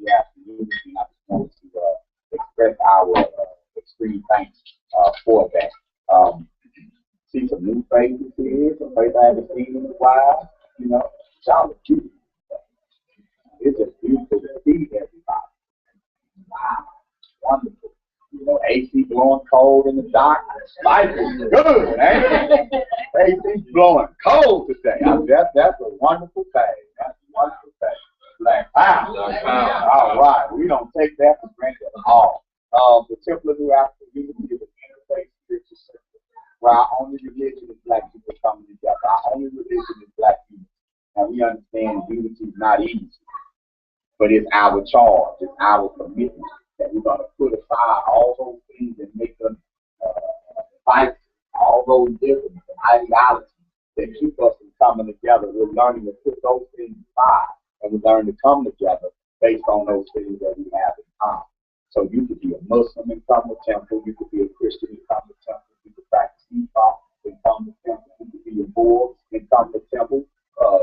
the afternoon, and I just wanted to express our extreme thanks for that. See some new faces here, some faces I haven't seen in a while. You know, y'all are beautiful. It's just beautiful to see everybody. Wow, wonderful. You know, AC blowing cold in the dark. Life is good, ain't it? AC blowing cold today. That's a wonderful thing. That's a wonderful thing. Like, wow. All right. We don't take that for granted at all. The Temple of New African Unity is an interfaith spiritual system where our only religion is black people coming together. Our only religion is black people. And we understand unity is not easy, but it's our charge, it's our commitment that we're going to put aside all those things that make us fight, all those different ideologies that keep us from coming together. We're learning to put those things aside, and we learn to come together based on those things that we have in common. So you could be a Muslim and come to temple, you could be a Christian and come to temple, you could practice Esau and come to temple, you could be a Moor and come to temple.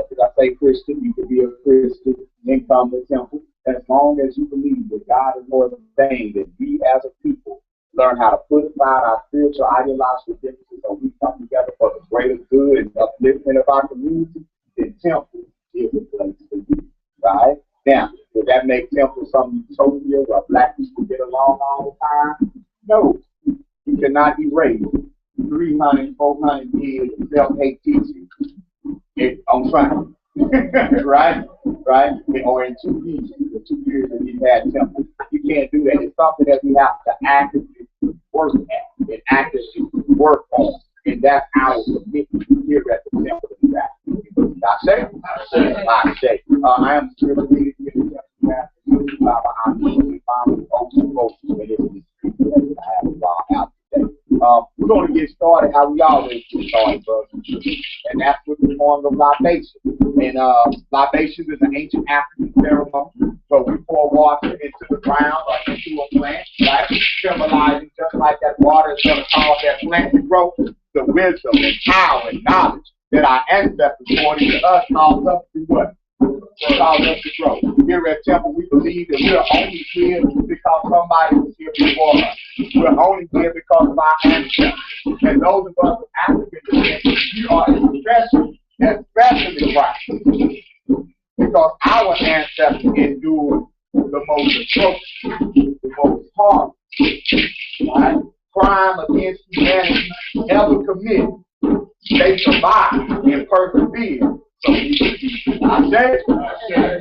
Did I say Christian? You could be a Christian and come to temple. As long as you believe that God is ordained that we as a people learn how to put aside our spiritual ideological differences so we come together for the greater good and upliftment of our community, then temple is a place for you. Right? Now, does that make temple some utopia where black people get along all the time? No. You cannot erase 300, 400 years of self-hate teaching on Sunday. Right? Or in 2 years, the 2 years that we've had temple. You can't do that. It's something that we have to actively work at and actively work on. And that's our commitment here at the Temple of New African. I say. I am the spiritual leader here at the Temple of New African. Amin, and it is the street that I have out today. We're going to get started how we always get started, brothers. And that's with the form of libation. And libation is an ancient African ceremony. So we pour water into the ground or into a plant, right? Symbolizing just like that water is going to cause that plant to grow, the wisdom and power and knowledge that our ancestors poured into us caused us to do what? Caused us to grow. Here at Temple, we believe that we're only here because somebody was here before us. We're only here because of our ancestors. And those of us with African descent, we are especially right. Because our ancestors endured the most atrocious, the most horrible, right, crime against humanity ever committed. They survived and persevered. So we can be, I said,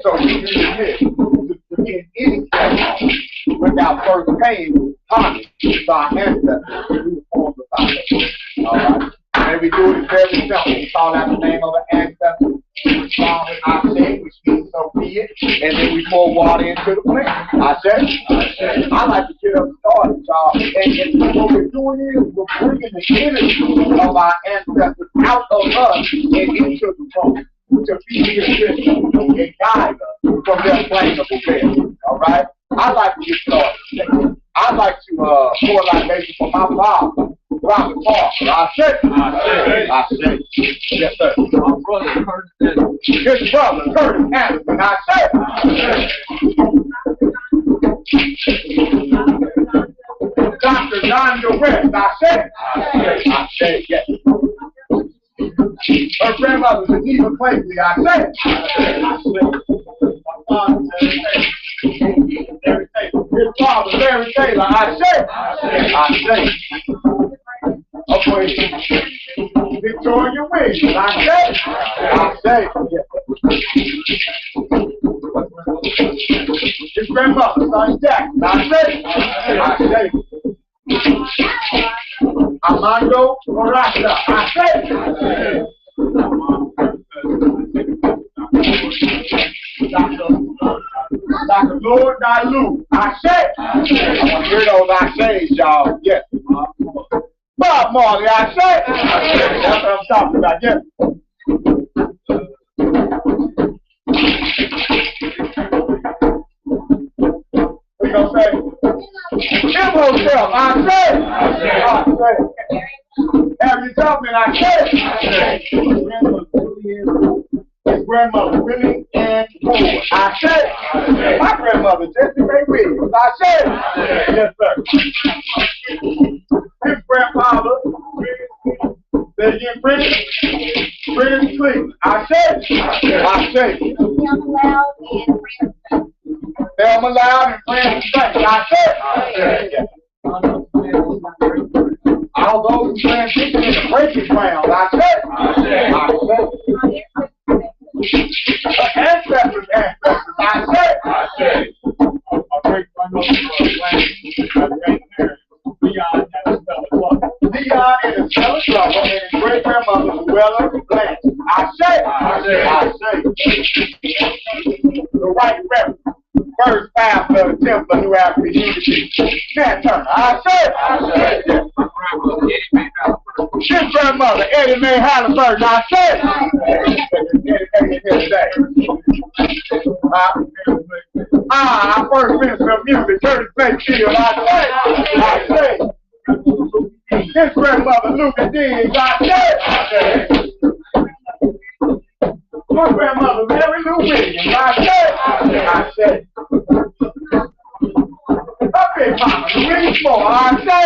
so we can admit to get any ceremony without first paying homage to our ancestors through the forms of our life. All right? And we do it very simple. We call out the name of an ancestor. We call it I say, which means so be it. And then we pour water into the plant. I say, I like to get us started, y'all. And what we're doing is we're bringing the energy of our ancestors out of us and into the world to be here and guide us from their plane of affairs. All right? I like to get started. I like to pour libation for my father. Robert Parker. I say. Yes, sir. My brother Curtis Anderson. His brother Curtis Anderson. I say. Dr. John Durant. I say. Yes. Her grandmother Geneva Clay. I say. His father Larry Taylor. I say. Okay. Victoria Williams. I say. His grandmother, Sonny Jackson. I say. Armando Morata. I say. Dr. Lord Dalu. I say. I want to hear those I says, y'all. Yes. Bob Marley, I say. That's what I'm talking about. Yes. We're going to say, Tim Hotel, I say. Harry Tubman, I say. His grandmother, Willie Ann Ford. I said, my grandmother, Jessie Ray Williams. I said, yes, sir. His grandfather, say again, British Cleveland. I said, Thelma Loud and Francis Banks. I said, all those who transition into breaking ground. I said, ancestors. I said, Leon and his fellow brother and his great grandmother, Luella Blanche. I say, the right reverend, first pastor of the Temple of New African Unity, Nat Turner. I say, his grandmother, Eddie Mae Halliburton. I say, I first minister of music, Curtis Mayfield. I say, his grandmother, Luca Diggs. I say, my grandmother, Mary Lou Williams. I say, my big mama, Louise Moore. I say,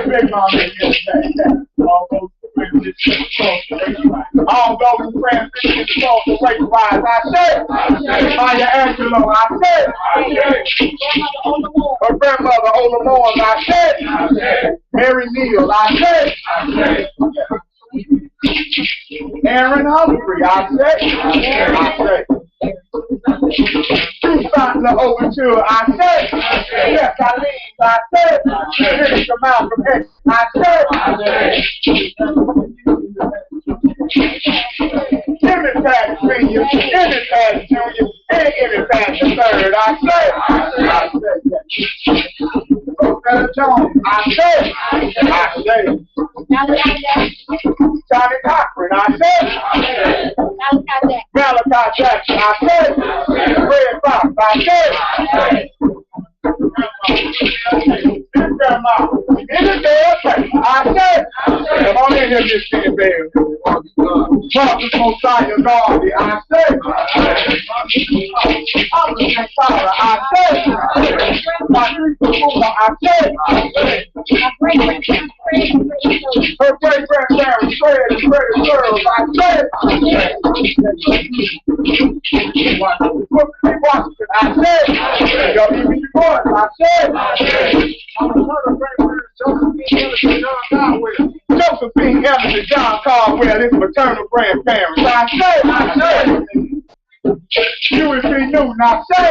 big mama, all those who transition across the race-wise. I say, Maya Angelou. I say, her grandmother, Ola Moore. I say, Mary Neal. I say, Aaron Humphrey. I say, Tucson the Overture. I say, yes, I say, Minister Malcolm X. I say, Imitad Senior, Imitad Junior, and Imitad the Third. I say, Rosetta Jones. I say, Johnny Cochran. I say, Malachi Jackson. I say, Red Fox. I say, grandma, in the bed, I say, come on in here, Miss King Bell. Talking Mosiah Garvey. I say, I'm the father. I say, my I say, her great grandparents, Fred and Freddie Girls. I say, Washington. I say, W.B. Du Bois. I say, Josephine Evans and John Caldwell, his maternal grandparents. I say, Huey P. Newton. I say,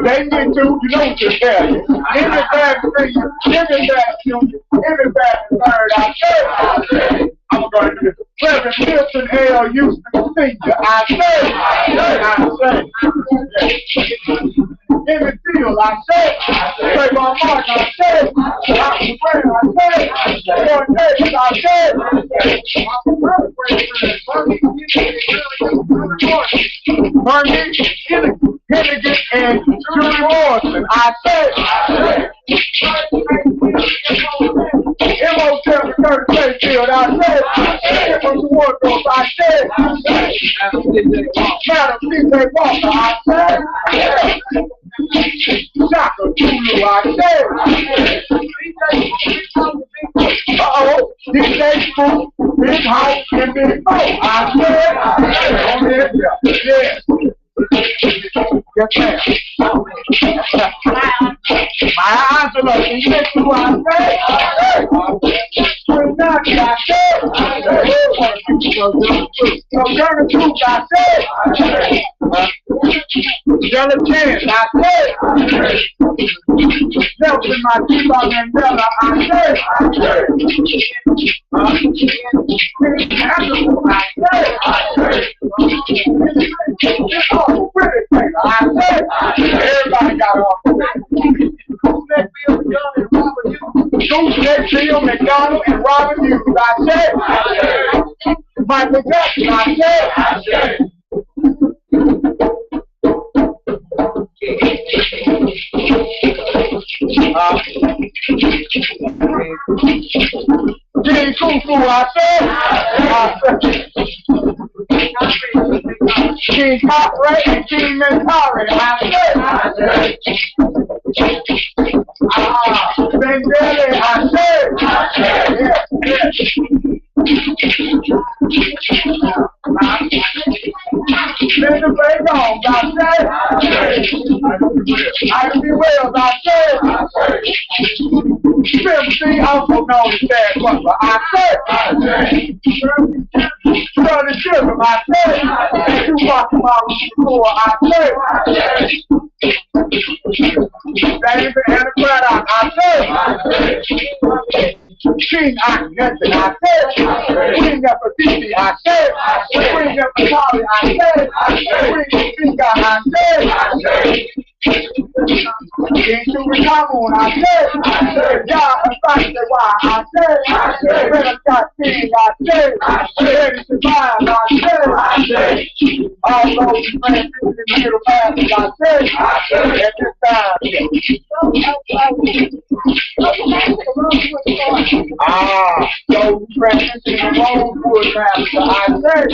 they get to, you know what to tell you. Everybody senior, everybody junior, everybody third. I say, I'm going to do this. Reverend Milton L. Houston Sr. I say, Emmett Field. I say, Trayvon Martin. I say, Dr. Brown. I say, Warren Davis. I say, Bernie Hennigan and Julie Morrison. I say, M.O. Curtis Mayfield. I say, Edward Wardrobe. I say, Madam C.J. Walker. I say, Shaka Zulu. I say, DJ Spook, Big House, and Big Bo. I say, on here, yes. Yes, ma'am. My eyes are looking. You listen to what I say? I say. So, German Truth, I say. Jella Chance, I say. Nelson Madiba Mandela, I say. I say. Everybody got off. Gooseneck, Bill, McDonald, and Robin Hughes. I say. Michael Jackson. I say. King Fufu, I said. King Copray and King Mentari, I said. Bendele, I said. Mr. Bacon, I said. I see Wells, I said. Simply also known as Dad Butler, I said. Brother Chisholm, I said. Tupac Shakur, I said. David and the Craddock, I said. King Akhenaten, I said. Queen Nefertiti, I said. Queen Nefertari, I said. Queen Sika, I said. King Tutankhamun, I said. Jah Asante, I said. Better Scott King, I said. Eddie Shabazz, I said. All those who ran in the middle passage, I said. At this time. Those who transition in the Rosewood passage, I said.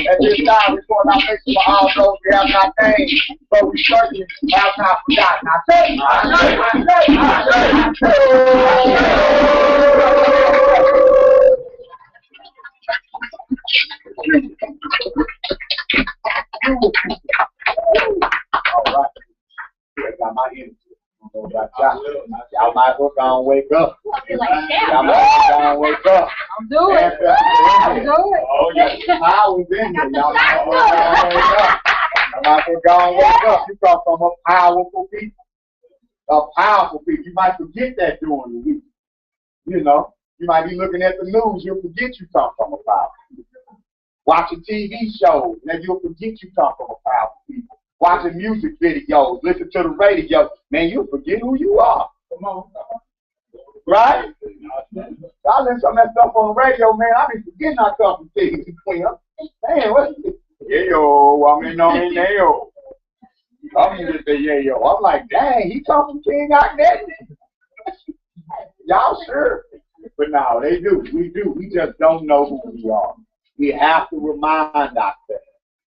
At this time, we pour out thanks for all those we have not named, but we certainly have not forgotten. I all right. Got my energy. Y'all might as well go and wake up. Y'all might as well go and wake up. I'm doing it. Oh, yes. I was in here. Y'all might as well go and wake up. Y'all might as well go and wake up. You come from a powerful people. A powerful people. You might forget that during the week. You know, you might be looking at the news. You'll forget you come from a powerful people. Watching TV shows. Now you'll forget you come from a powerful people. Watching music videos, listen to the radio, man, you'll forget who you are. Come on. Right? I listen to some of that stuff on the radio, man. I be forgetting I come from things and clean up. Man, what? Yeah, yo, I mean, no, ain't yo. I'm just say, yeah, yo. I'm like, dang, he come from King Akhenaten. Y'all sure? But no, they do. We do. We just don't know who we are. We have to remind ourselves.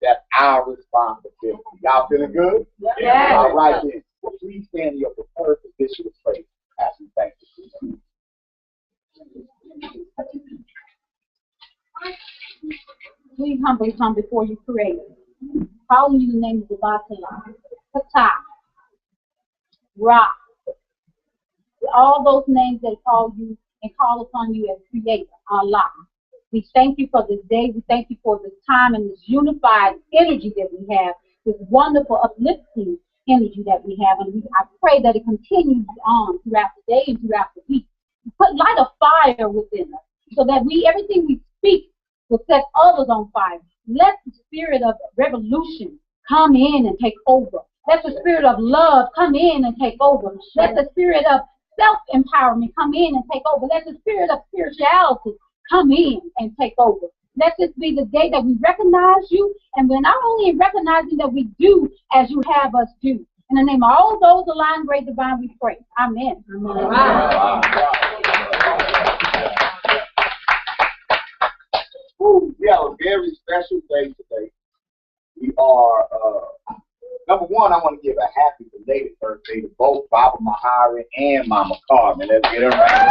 That's our responsibility. Y'all feeling good? Yes. All right then. Well, please stand in your preferred position of praise as we thank you. We humbly come before you, Creator, calling you the name of the Batala, Ptah, Ra, all those names that call you and call upon you as Creator, Allah. We thank you for this day. We thank you for this time and this unified energy that we have, this wonderful uplifting energy that we have. And I pray that it continues on throughout the day and throughout the week. Light a fire within us so that everything we speak will set others on fire. Let the spirit of revolution come in and take over. Let the spirit of love come in and take over. Let the spirit of self-empowerment come in and take over. Let the spirit of spirituality come in and take over. Let this be the day that we recognize you, and we're not only recognizing that we do as you have us do. In the name of all those aligned, great divine, we pray. Amen. Amen. We have a very special day today. We are, number one, I want to give a happy belated birthday to both Baba Mahari and Mama Carmen. Let's get them right.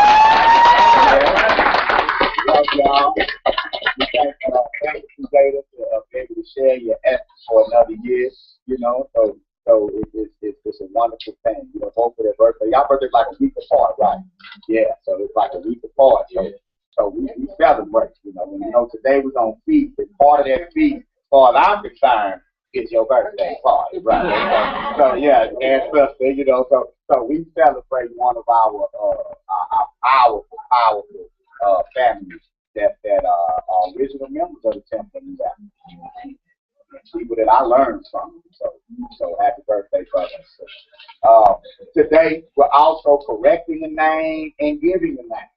Love y'all. We thank you, Data, for being able to share your efforts for another year. You know, so it's a wonderful thing. You know, both for their birthday. Y'all birthday's like a week apart, right? Yeah, so it's like a week apart. So we celebrate. You know, today we're gonna feast, and part of that feast, as far as I'm concerned, is your birthday party, right? So yeah, and sister, you know, so we celebrate one of our powerful families that are original members of the temple, and people that I learned from. So happy birthday, brothers. Today we're also correcting the name and giving the name.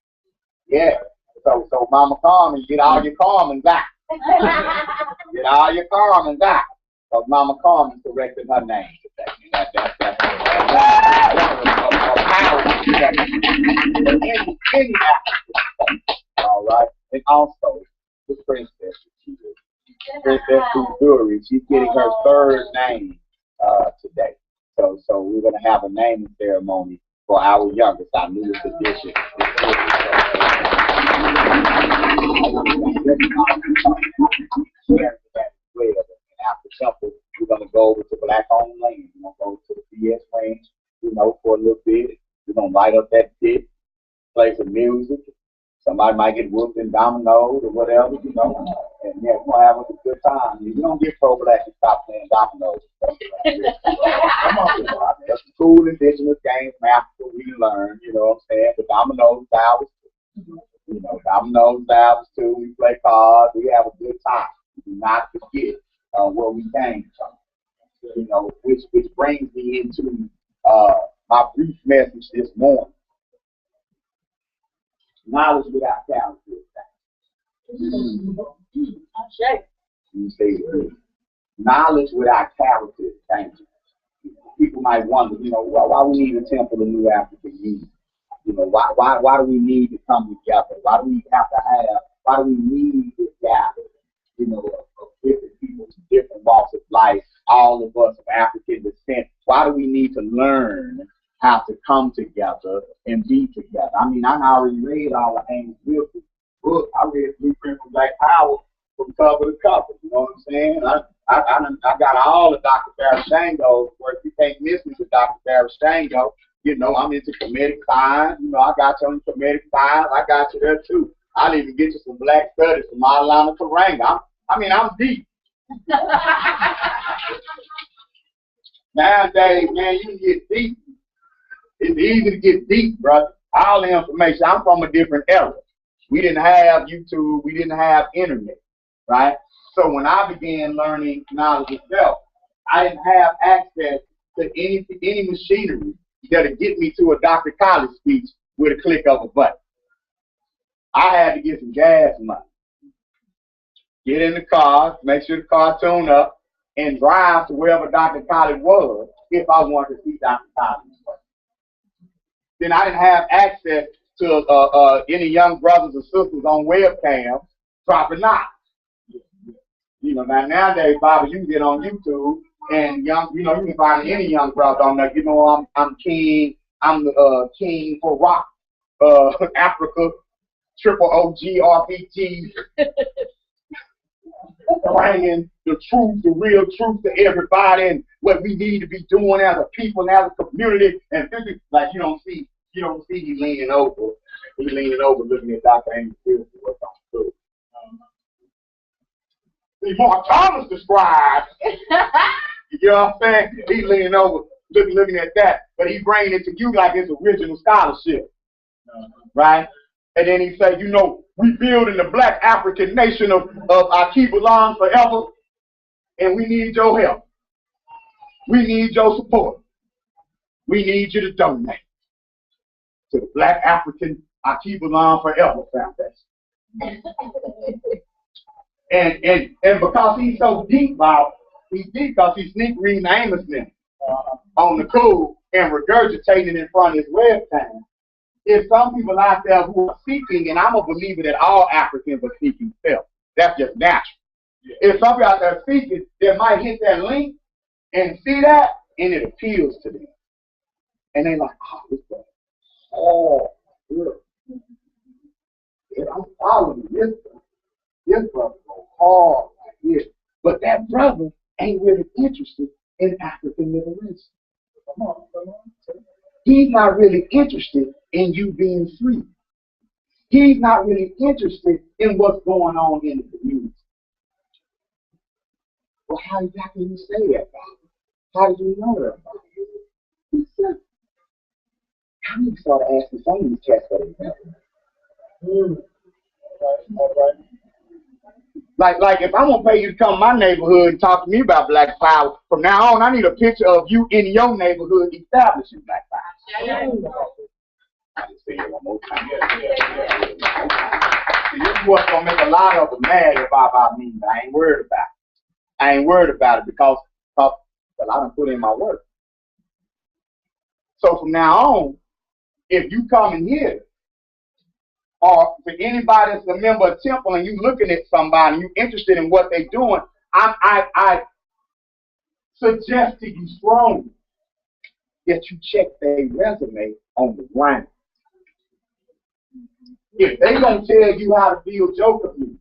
Yeah. So Mama Carmen, get all your Carmens out. Get all your Carmens out. Because Mama Carmen corrected her name today. That's a powerful Any African, all right? And also, the princess, Princess Missouri, she's getting her third name today. So we're going to have a naming ceremony for our youngest, our newest addition. After Temple, we're going to go over to Black-owned land. We're going to go to the BS range, for a little bit. We're going to light up that pit, play some music. Somebody might get whooped in dominoes or whatever, and yeah, we're going to have a good time. You don't get pro-black and stop playing dominoes. Come on, that's a cool indigenous game from Africa we learn, you know what I'm saying? The dominoes is ours too. Dominoes is ours too. We play cards, we have a good time. We do not forget where we came from. Which brings me into my brief message this morning. Knowledge without character is dangerous. You say it. Knowledge without character is dangerous. People might wonder, why we need a temple of New African Unity. Why do we need to come together? Why do we need to gather, of different people from different walks of life, all of us of African descent? Why do we need to learn how to come together and be together? I mean, I already read all of Amos Wilson's book. I read Blueprint for Black Power from cover to cover. You know what I'm saying? I got all of Dr. Barashango's work. You can't miss me with Dr. Barashango. I'm into Comedic Science. I got you on Comedic Science. I got you there too. I'll even get you some Black Studies from Malana Karanga. I'm deep. Nowadays, man, you can get deep. It's easy to get deep, brother. All the information. I'm from a different era. We didn't have YouTube. We didn't have internet, right? So when I began learning knowledge itself, I didn't have access to any machinery that'll get me to a Dr. College speech with a click of a button. I had to get some gas money. Get in the car, make sure the car tuned up, and drive to wherever Dr. College was if I wanted to see Dr. College. Then I didn't have access to any young brothers or sisters on webcam dropping knowledge. Now nowadays, Bobby, you can get on YouTube and you can find any young brother on there. I'm king. I'm the king for rock, Africa, triple OG, RPT, bringing the truth, the real truth to everybody, and what we need to be doing as a people, as a community. And like you don't see he leaning over. He's leaning over, looking at Dr. Amos Wilson, what's on the food. See, Mark Thomas described. You know what I'm saying? He's leaning over, looking at that, but he's bringing it to you like it's original scholarship, right? And then he said, we building the Black African nation of Akibalan forever, and we need your help. We need your support. We need you to donate to the Black African Akibalan Forever Foundation. and because he's so deep, Bob, he's deep because he sneak reading Amos on the cool and regurgitating in front of his webcam. There's some people out there who are seeking, and I'm a believer that all Africans are seeking self. That's just natural. If some people out there seeking, they might hit that link and see that, and it appeals to them. And they're like, this brother, good. Yeah, I'm following this brother. This brother goes hard like this. But that brother ain't really interested in African liberation. Come on. He's not really interested in you being free. He's not really interested in what's going on in the community. Well, how exactly you say that, Bob? How did you know that, Bob? He said, I need to start asking some of these cats what they know. Like if I'm gonna pay you to come to my neighborhood and talk to me about Black Power, from now on I need a picture of you in your neighborhood establishing Black Power. I just say it one more time. See, this is what's gonna make a lot of them mad about me, but I ain't worried about it. I ain't worried about it because I done put in my work. So from now on, if you come in here, or for anybody that's a member of Temple and you looking at somebody and you're interested in what they're doing, I suggest to you strongly that you check their resume on the ground. If they don't tell you how to build your community,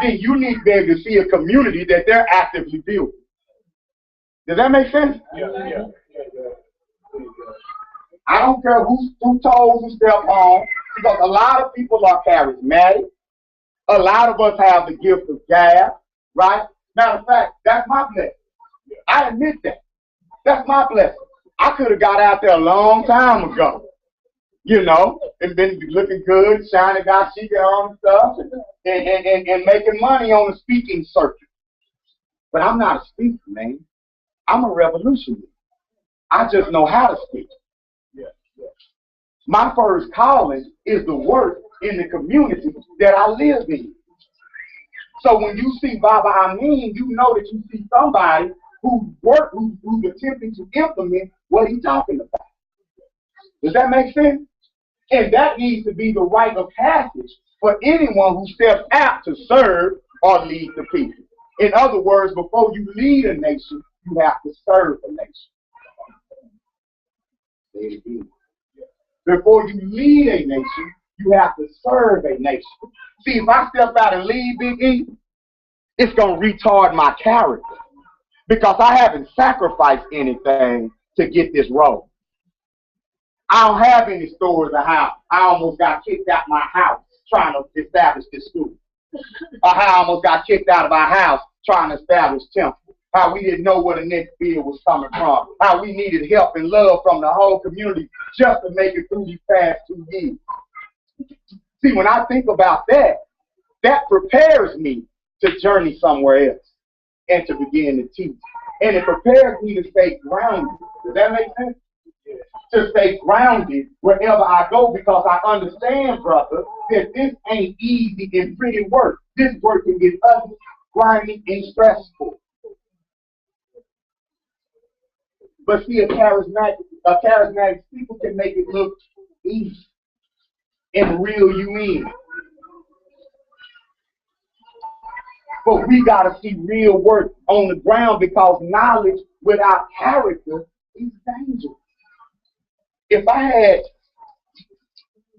then you need to be able to see a community that they're actively building. Does that make sense? Yeah. I don't care who toes who step on, because a lot of people are charismatic. A lot of us have the gift of gab, right? Matter of fact, that's my blessing. I admit that. That's my blessing. I could have got out there a long time ago, you know, and been looking good, shining, got chica on and stuff, and making money on the speaking circuit. But I'm not a speaker, man. I'm a revolutionary. I just know how to speak. My first calling is to work in the community that I live in. So when you see Baba Amin, you know that you see somebody who's attempting to implement what he's talking about. Does that make sense? And that needs to be the rite of passage for anyone who steps out to serve or lead the people. In other words, before you lead a nation, you have to serve a nation. Say it again. Before you lead a nation, you have to serve a nation. See, if I step out and lead Big E, it's going to retard my character because I haven't sacrificed anything to get this role. I don't have any stories of how I almost got kicked out my house trying to establish this school. Or how I almost got kicked out of our house trying to establish Temple. How we didn't know where the next bill was coming from. How we needed help and love from the whole community just to make it through these past 2 years. See, when I think about that, that prepares me to journey somewhere else and to begin to teach. And it prepares me to stay grounded. Does that make sense? To stay grounded wherever I go, because I understand, brother, that this ain't easy and pretty work. This work can get ugly, grimy, and stressful. But see, a charismatic people can make it look easy and reel you in. But we got to see real work on the ground, because knowledge without character is dangerous. If I had,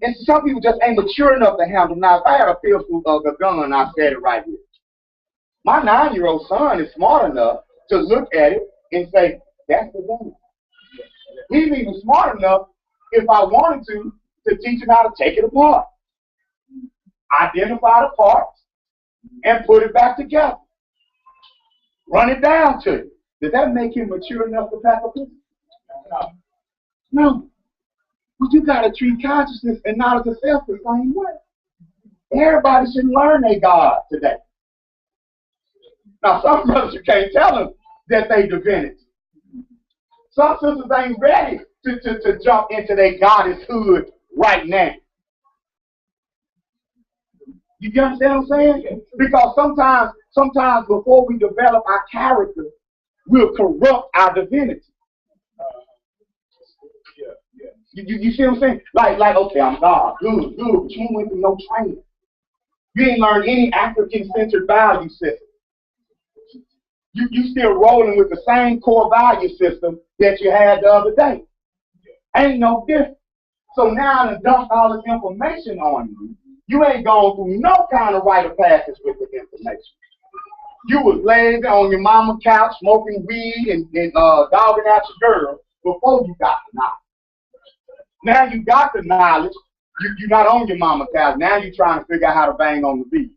and some people just ain't mature enough to handle. Now, if I had a pistol of a gun, I said it right here. My 9-year-old son is smart enough to look at it and say, that's the gun. He's even smart enough, if I wanted to teach him how to take it apart, identify the parts, and put it back together. Run it down to you. Does that make him mature enough to pack a pistol? No. But you got to treat consciousness and knowledge of self the same way. Everybody should learn their God today. Now, some brothers, you can't tell them that they divinity. Some sisters ain't ready to jump into their goddesshood right now. You understand what I'm saying? Because sometimes before we develop our character, we'll corrupt our divinity. You see what I'm saying? Like, okay, I'm God, good, but you ain't went through no training. You ain't learned any African-centered value system. You still rolling with the same core value system that you had the other day. Ain't no different. So now to dump all this information on you, you ain't gone through no kind of rite of passage with the information. You was lazy on your mama's couch smoking weed and dogging out your girl before you got the knowledge. Now you got the knowledge, you're not on your mama's couch. Now you're trying to figure out how to bang on the beach.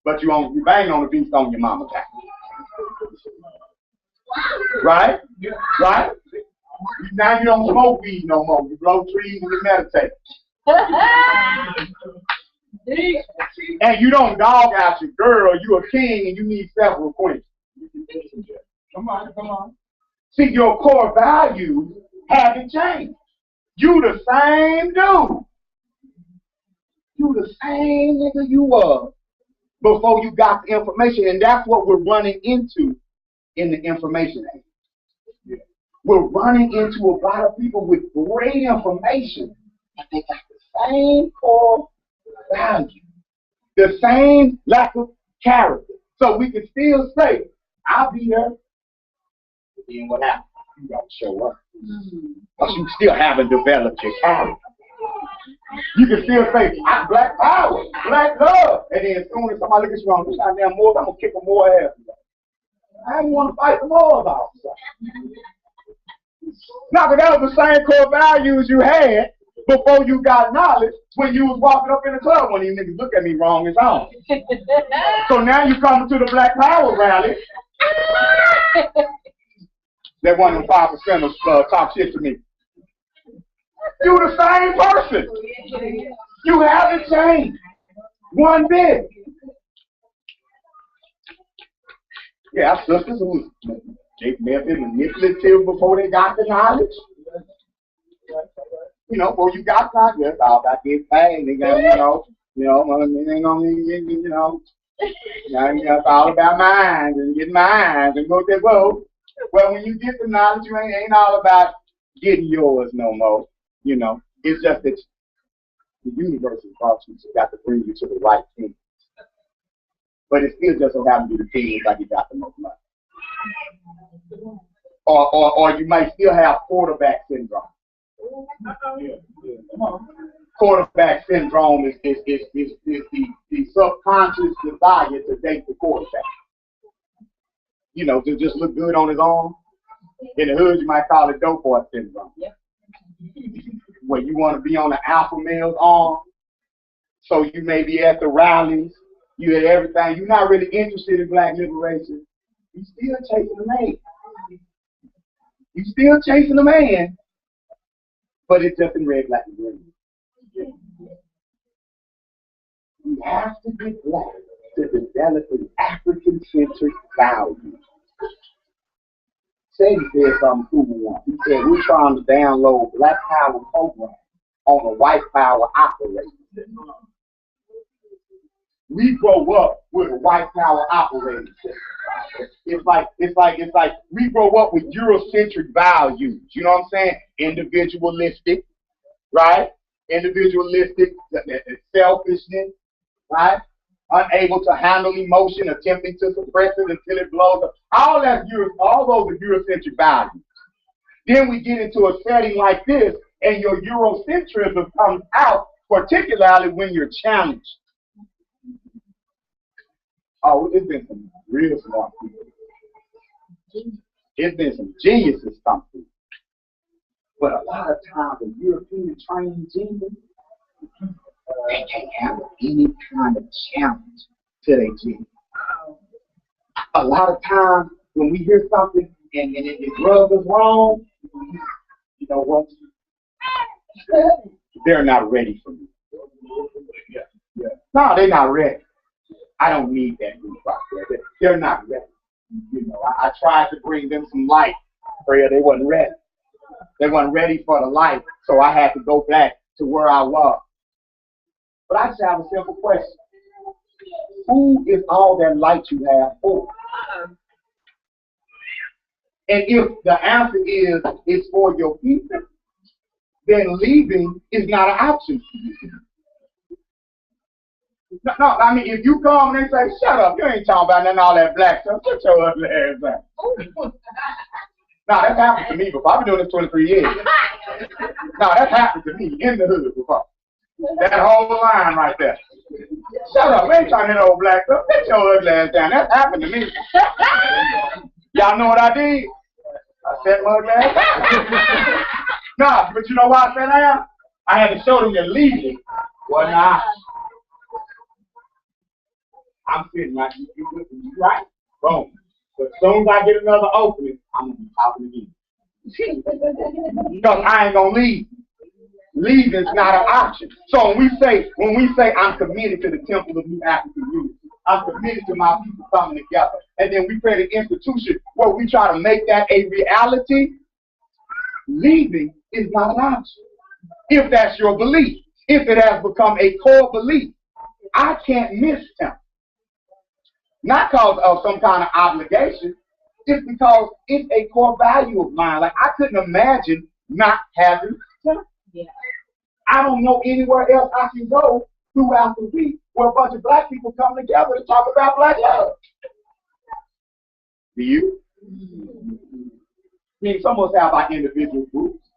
But you bang on the beach on your mama's couch. Right? Right? Now you don't smoke weed no more. You blow trees and you meditate. And you don't dog out your girl. You a king and you need several queens. Come on. See, your core values haven't changed. You the same dude. You the same nigga you were before you got the information. And that's what we're running into in the information age. We're running into a lot of people with great information, but they got the same core value, the same lack of character. So we can still say, I'll be there. But then what happens? You don't show up. Because you still haven't developed your character. You can still say, I'm black power, black love. And then as soon as somebody looks wrong, this goddamn more, I'm going to kick them more ass. I didn't want to fight them more about something. Now, but that was the same core values you had before you got knowledge when you was walking up in the club when these niggas look at me wrong as on. So now you come to the Black Power rally. That one of them 5%ers talk shit to me. You the same person. You haven't changed one bit. Yeah, our sisters who they may have been manipulative before they got the knowledge. You know, before you got knowledge, it's all about getting paid. They got, it's all about minds and getting minds and go there. Well, when you get the knowledge, you ain't all about getting yours no more. You know, it's just that the universe is about you, so got to bring you to the right thing. But it still doesn't have to be the things like you got the most money. Or you might still have quarterback syndrome. Quarterback syndrome is the subconscious desire to date the quarterback. You know, to just look good on his arm. In the hood, you might call it dope boy syndrome. Where you want to be on the alpha male's arm. So you may be at the rallies, you at everything. You're not really interested in black liberation. You still chasing a man. You still chasing a man, but it's just in red, black, and green. You have to be black to develop an African-centric value. Say he said something cool once. He said, we're trying to download Black Power program on a white power operating system. We grow up with a white power operating system. It's like we grow up with Eurocentric values. You know what I'm saying? Individualistic, right? Individualistic, selfishness, right? Unable to handle emotion, attempting to suppress it until it blows up. All those are Eurocentric values. Then we get into a setting like this, and your Eurocentrism comes out, particularly when you're challenged. Oh, it's been some real smart people. It's been some geniuses come through. But a lot of times, a European trained genius, they can't handle any kind of challenge to their genius. A lot of times, when we hear something and it rubs us wrong, you know what? They're not ready for me. No, they're not ready. I don't need that group out there. They're not ready. You know, I tried to bring them some light. Prayer, they wasn't ready. They weren't ready for the light, so I had to go back to where I was. But I just have a simple question. Who is all that light you have for? And if the answer is it's for your people, then leaving is not an option for you. No, I mean, if you come and they say, shut up, you ain't talking about nothing, all that black stuff, shut your ugly ass down. Now, that's happened to me before. I've been doing this 23 years. Now, that's happened to me in the hood before. That whole line right there. Shut up, we ain't trying to hit old black stuff, shut your ugly ass down. That's happened to me. Y'all know what I did? I said my ugly ass down. Nah, but you know why I said that? I had to show them that leaving wasn't an option. I'm sitting right, you right? Boom. But as soon as I get another opening, I'm going to be talking again. Because I ain't going to leave. Leaving's not an option. So when we say I'm committed to the temple of New African Unity, I'm committed to my people coming together, and then we create an institution where we try to make that a reality, leaving is not an option. If that's your belief, if it has become a core belief, I can't miss temple. Not because of some kind of obligation. It's because it's a core value of mine. Like, I couldn't imagine not having temple. Yeah. I don't know anywhere else I can go throughout the week where a bunch of black people come together to talk about black love. Do you? I mean, some of us have our individual groups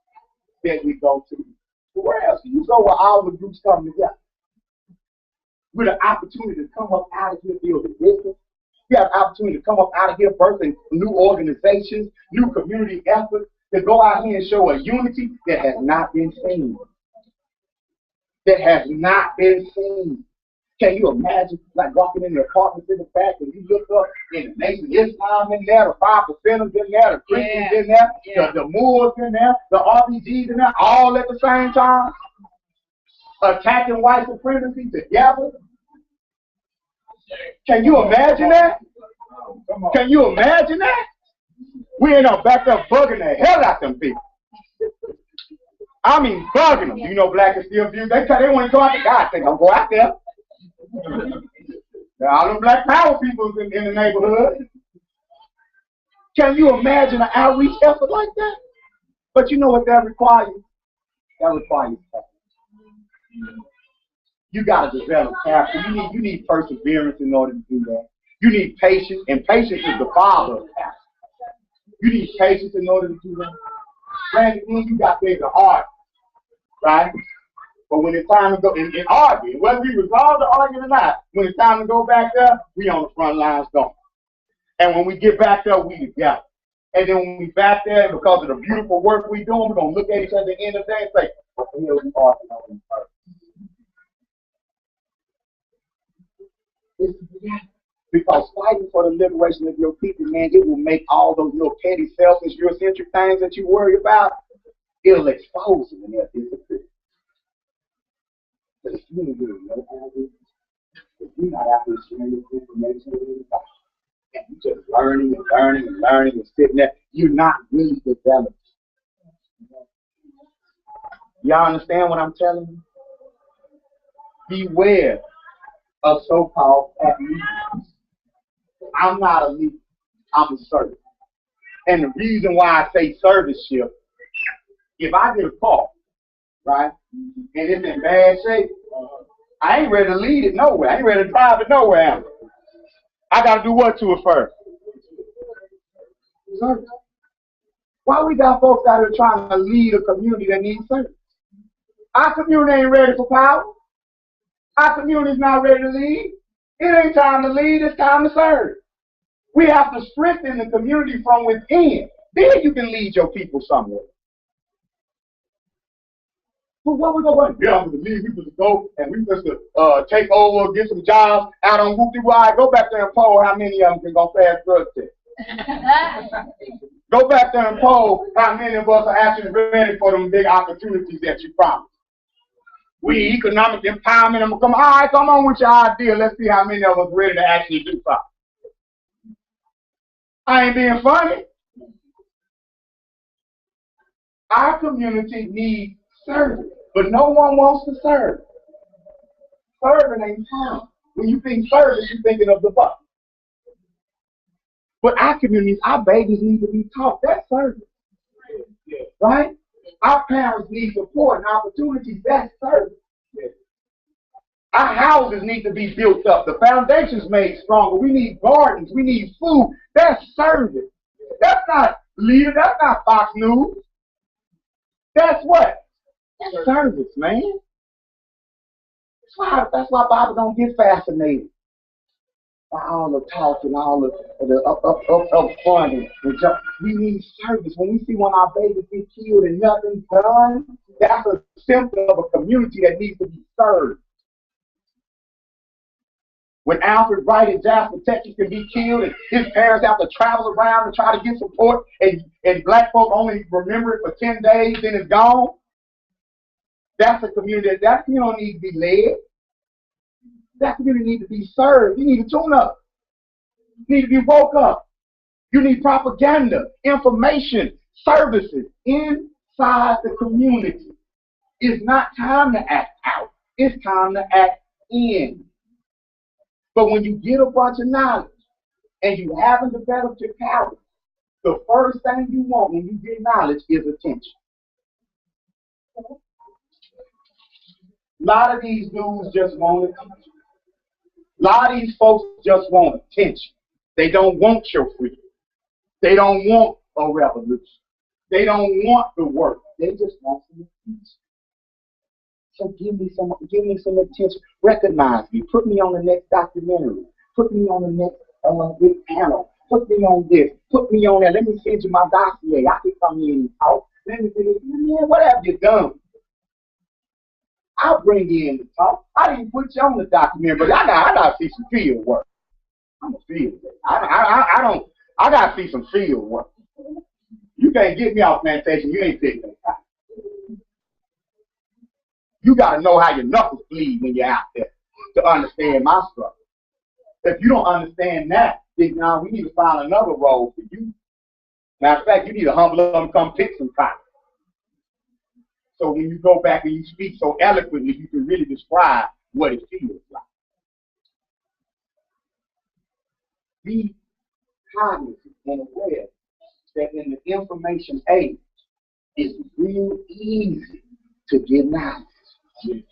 that we go to. But where else do you go where all the groups come together? With an opportunity to come up out of here, build a business. You have an opportunity to come up out of here, birthing new organizations, new community efforts, to go out here and show a unity that has not been seen. That has not been seen. Can you imagine, like, walking in the apartments in the back and you look up in the Nation of Islam in there, the 5%ers in there, the Christians in there, the Moors in there, the RBGs in there, all at the same time, attacking white supremacy together? Can you imagine that? Can you imagine that? We end up back there bugging the hell out them people. I mean, bugging them. You know, black is still abused. They want to go out there. God, they don't go out there. All them black power people in the neighborhood. Can you imagine an outreach effort like that? But you know what that requires? That requires effort. You got to develop character. You need perseverance in order to do that. You need patience, and patience is the father of character. You need patience in order to do that. Granted, you got things to argue, right? But when it's time to go and argue, whether we resolve the argument or not, when it's time to go back there, we on the front lines going. And when we get back there, we together. And then when we back there, because of the beautiful work we're doing, we're going to look at each other at the end of the day and say, what the hell are we arguing on first? Because fighting for the liberation of your people, man, it will make all those little petty, selfish, Eurocentric things that you worry about, it'll expose them and they'll disappear. But if you ain't doing no habit, if you're not out there sharing this information with anybody, and you're just learning and learning and learning and sitting there, you're not really developed. Y'all understand what I'm telling you? Beware of so-called leaders. I'm not a leader. I'm a servant. And the reason why I say serviceship, if I get a call, right, and it's in bad shape, I ain't ready to lead it nowhere. I ain't ready to drive it nowhere. I got to do what to it first? Service. Why we got folks out here trying to lead a community that needs service? Our community ain't ready for power. Our community is not ready to lead. It ain't time to lead, it's time to serve. We have to strengthen the community from within. Then you can lead your people somewhere. But what we going to do? Yeah, we lead people to go and we just take over, get some jobs out on Whoopty-Wide. Go back there and poll how many of them can go fast drug test. Go back there and poll how many of us are actually ready for them big opportunities that you promised. We economic empowerment. I'm come. All right, come on with your idea. Let's see how many of us ready to actually do something. I ain't being funny. Our community needs service, but no one wants to serve. Serving ain't fun. When you think service, you're thinking of the buck. But our communities, our babies need to be taught. That's service, right? Our parents need support and opportunities. That's service. Our houses need to be built up. The foundation's made stronger. We need gardens. We need food. That's service. That's not leader. That's not Fox News. That's what? That's service, man. That's why Bible don't get fascinated by all the talk and all the up front and jump. We need service. When we see one of our babies get killed and nothing's done, that's a symptom of a community that needs to be served. When Alfred Wright in Jasper, Texas can be killed and his parents have to travel around and try to get support and black folk only remember it for 10 days, then it's gone. That's a community that don't need to be led. That community needs to be served. You need to tune up. You need to be woke up. You need propaganda, information, services inside the community. It's not time to act out. It's time to act in. But when you get a bunch of knowledge and you haven't developed your character, the first thing you want when you get knowledge is attention. A lot of these dudes just want attention. A lot of these folks just want attention. They don't want your freedom. They don't want a revolution. They don't want the work. They just want some attention. So give me some attention. Recognize me. Put me on the next documentary. Put me on the next big panel. Put me on this. Put me on that. Let me send you my dossier. I can come in and talk. Let me say, man, what have you done? I'll bring you in to talk. I didn't put you on the documentary, but I gotta see some field work. I'm a field work. I gotta see some field work. You can't get me off plantation. You ain't taking no time. You gotta know how your knuckles bleed when you're out there to understand my struggle. If you don't understand that, then now we need to find another role for you. Matter of fact, you need to humble up and come pick some cotton. So when you go back and you speak so eloquently, you can really describe what it feels like. Be cognizant and aware that in the information age, it's real easy to get knowledge. You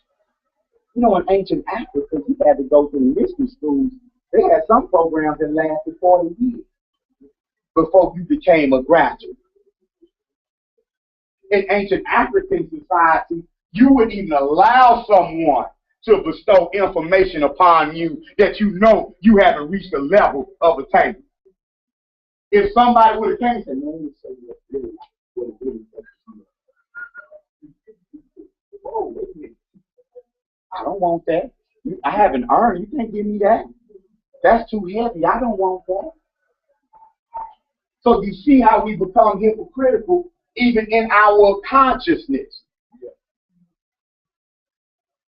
know, in ancient Africa, you had to go to the mystery schools. They had some programs that lasted 40 years before you became a graduate. In ancient African society, you wouldn't even allow someone to bestow information upon you that you know you haven't reached the level of attainment. If somebody would have came and said, man, you say what it really whoa, wait a minute. I don't want that. I haven't earned. You can't give me that. That's too heavy. I don't want that. So you see how we become hypocritical even in our consciousness.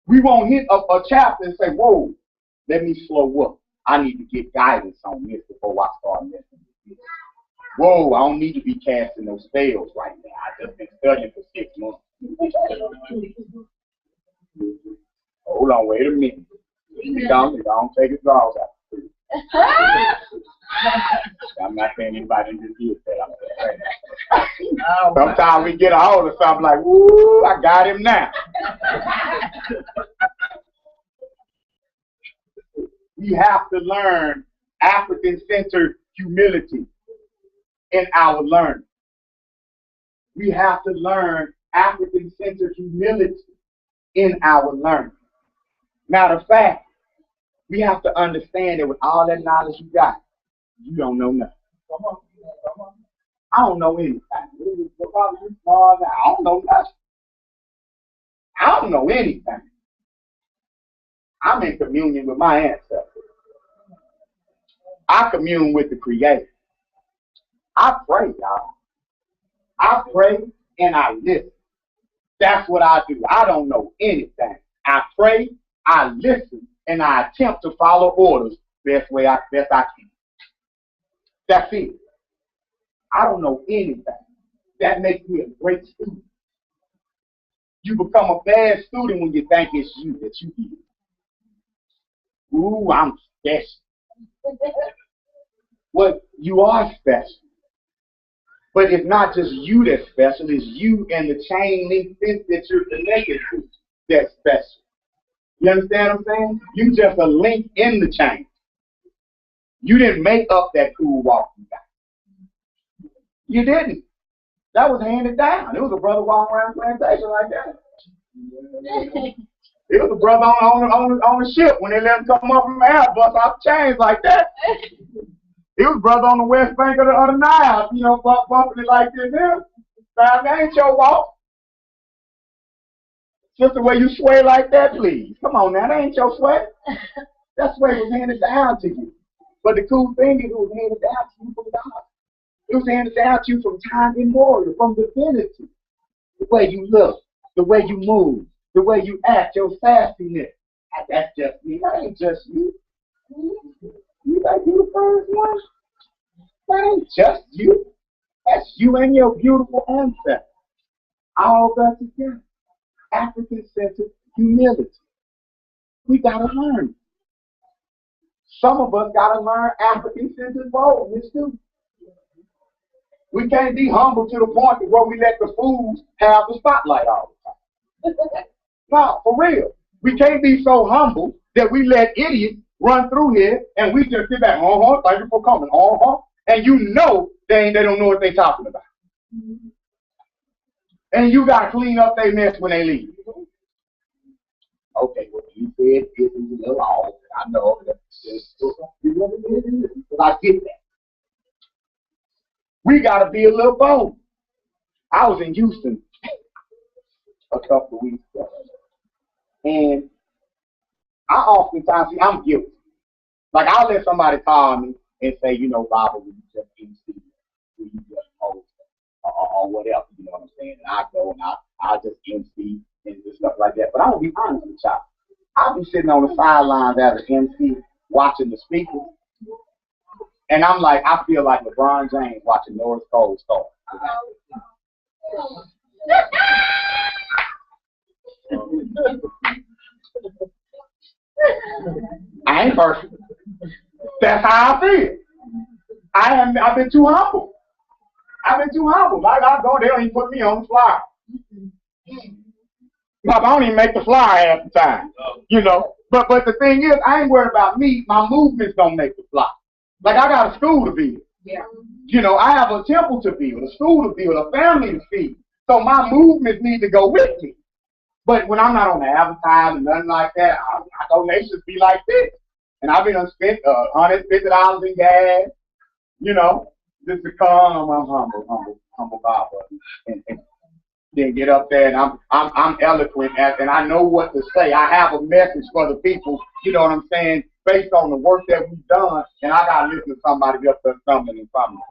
We won't hit a chapter and say, whoa, let me slow up. I need to get guidance on this before I start messing with this. Whoa, I don't need to be casting those spells right now. I just been studying for 6 months. Hold on, wait a minute. Don't take his drawers out. I'm not saying anybody just did that. I'm saying right now. Sometimes we get a hold of something like, woo, I got him now. We have to learn African-centered humility in our learning. We have to learn African-centered humility in our learning. Matter of fact, we have to understand that with all that knowledge you got, you don't know nothing. I don't know anything. I don't know nothing. I don't know anything. I'm in communion with my ancestors. I commune with the Creator. I pray, y'all. I pray and I listen. That's what I do. I don't know anything. I pray, I listen, and I attempt to follow orders best I can. That's it. I don't know anything. That makes me a great student. You become a bad student when you think it's you that you did. Ooh, I'm special. Well, you are special. But it's not just you that's special, it's you and the chain link that you're connected to that's special. You understand what I'm saying? You just a link in the chain. You didn't make up that cool walk you got. You didn't. That was handed down. There was a brother walking around the plantation like that. There was a brother on the ship when they let him come up from the air, bust off chains like that. There was a brother on the west bank of the Nile, you know, bumping it like this here. That ain't your walk. Just the way you sway like that, please. Come on now, that ain't your sway. That sway was handed down to you. But the cool thing is it was handed down to you from God. It was handed down to you from time immemorial, from divinity. The way you look, the way you move, the way you act, your sassiness. That's just me. That ain't just you. You think you the first one? That ain't just you. That's you and your beautiful ancestors. All got together. African-centered humility. We gotta learn. Some of us gotta learn African-centered boldness too. We can't be humble to the point where we let the fools have the spotlight all the time. No, for real. We can't be so humble that we let idiots run through here and we just sit back, thank you for coming, and you know they don't know what they're talking about. And you got to clean up their mess when they leave. Okay, well, you said this is a little off. I know that I get that. We got to be a little bold. I was in Houston a couple of weeks ago, and I oftentimes see I'm guilty. Like I'll let somebody call me and say, you know, Baba, will you just MC? Will you just host or whatever? You know what I'm saying? And I go and I just MC and just stuff like that. But I'm gonna be honest with y'all. I'll be sitting on the sidelines as an MC watching the speakers, and I'm like, I feel like LeBron James watching North Cole start. I ain't perfect. That's how I feel. I've been too humble. I go, they don't even put me on the flyer. I don't even make the flyer half the time. You know. But the thing is, I ain't worried about me. My movements don't make the flyer. Like I got a school to build. Yeah. You know, I have a temple to build, a school to build, a family to feed. So my movements need to go with me. But when I'm not on the advertising, nothing like that, my donations be like this. And I've been spent $150 in gas, you know, just to come. I'm humble Bob, and then get up there and I'm eloquent and I know what to say. I have a message for the people, you know what I'm saying, based on the work that we've done, and I gotta listen to somebody up there stumbling in front of me.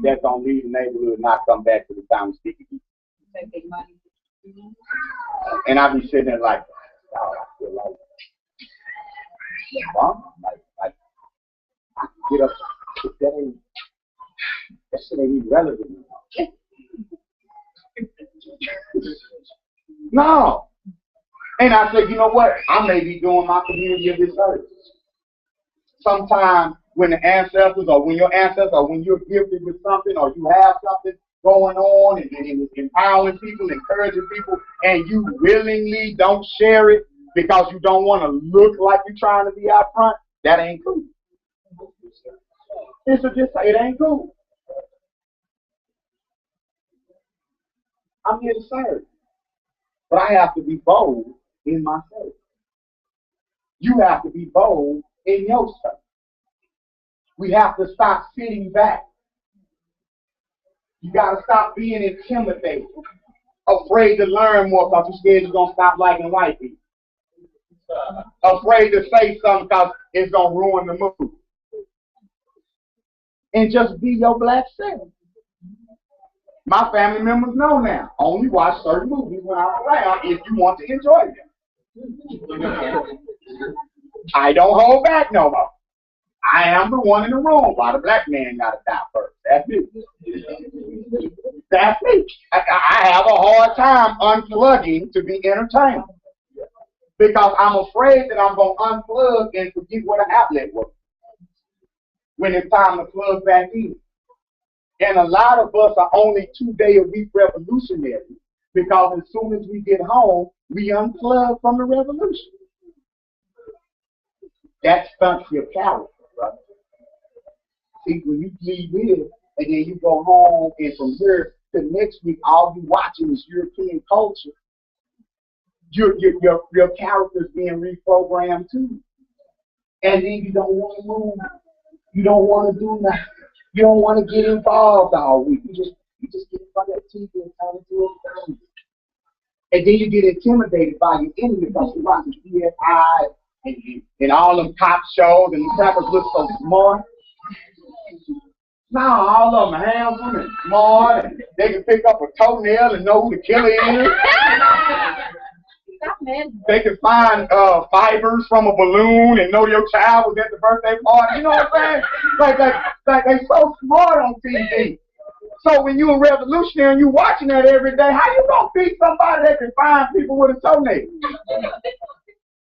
That's gonna leave the neighborhood and not come back to the town speaking. And I be sitting there like, oh, I feel like, like I can get up today. That shit ain't even relevant. No. And I said, you know what? I may be doing my community a disservice. Sometimes when the ancestors or when your ancestors or when you're gifted with something or you have something going on and it's empowering people, encouraging people, and you willingly don't share it because you don't want to look like you're trying to be out front, that ain't cool. It ain't cool. I'm here to serve. But I have to be bold in my service. You have to be bold in your service. We have to stop sitting back. You got to stop being intimidated, afraid to learn more because you're scared you're going to stop liking white people. Afraid to say something because it's going to ruin the mood. And just be your black self. My family members know now. Only watch certain movies when I'm around if you want to enjoy them. I don't hold back no more. I am the one in the room while the black man got to die first. That's me. That's me. I have a hard time unplugging to be entertained because I'm afraid that I'm going to unplug and forget what an outlet was when it's time to plug back in. And a lot of us are only 2-day-a-week revolutionaries because as soon as we get home, we unplug from the revolution. That stunts your character, right? See, when you leave here and then you go home and from here to next week, all you watching is European culture, your character's being reprogrammed too. And then you don't want to move. You don't want to do nothing. You don't want to get involved all week. You just get in front of the TV and kind of do it. And then you get intimidated by your enemy because you're watching CSI and all them cop shows and the crackers look so smart. No, all of them are handsome and smart and they can pick up a toenail and know who the killer is. They can find fibers from a balloon and know your child was at the birthday party. You know what I'm saying? Like they so smart on TV. So when you're a revolutionary and you're watching that every day, how you gonna beat somebody that can find people with a toenail?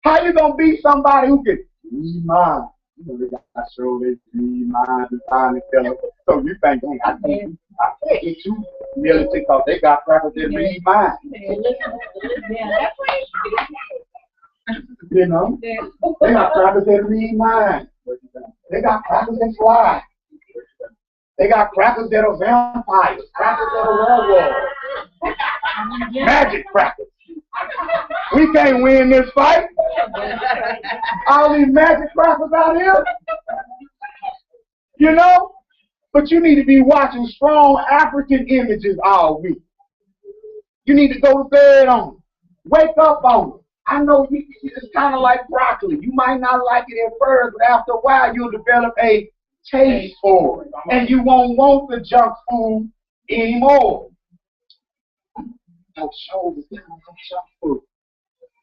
How you gonna beat somebody who can read minds? You know, they got show they read minds and find the killer. So you think, dang, I can't get you militant because they got crackers that read minds. You know? They got crackers that read minds. They got crackers that fly. They got crackers that are vampires, crackers that are werewolves. Magic crackers. We can't win this fight. All these magic crackers out here. You know? But you need to be watching strong African images all week. You need to go to bed on it. Wake up on it. I know it's kind of like broccoli. You might not like it at first, but after a while you'll develop a taste for it. And you won't want the junk food anymore. Those shows is kind of like junk food.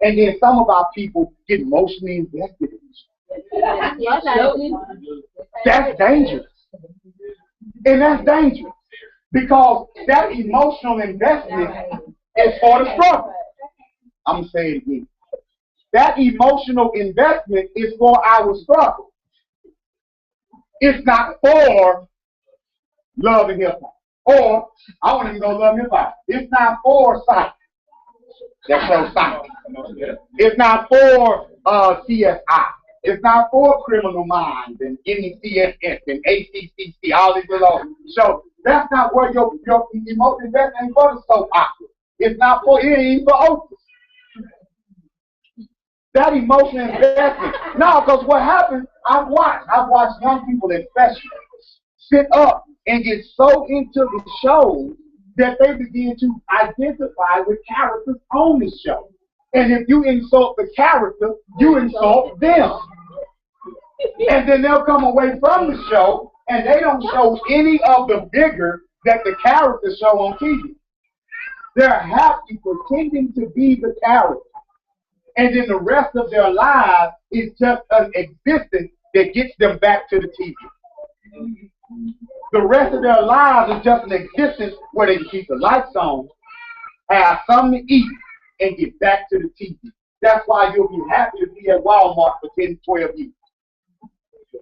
And then some of our people get emotionally invested in it. That's dangerous. And that's dangerous. Because that emotional investment is for the struggle. I'm going to say it again. That emotional investment is for our struggle. It's not for love and hip hop. Or, I want to go love and hip hop. It's not for sight. That's so sight. It's not for CSI. It's not for Criminal Minds and NECSS and ACCC, all these little shows. That's not where your emotional investment ain't for the soap opera. It's not for, it ain't for Oprah. That emotional investment. No, because what happens, I've watched young people especially sit up and get so into the show that they begin to identify with characters on the show. And if you insult the character, you insult them. And then they'll come away from the show and they don't show any of the vigor that the characters show on TV. They're happy pretending to be the character. And then the rest of their lives is just an existence that gets them back to the TV. The rest of their lives is just an existence where they can keep the lights on, have something to eat, and get back to the TV. That's why you'll be happy to be at Walmart for 10, 12 years.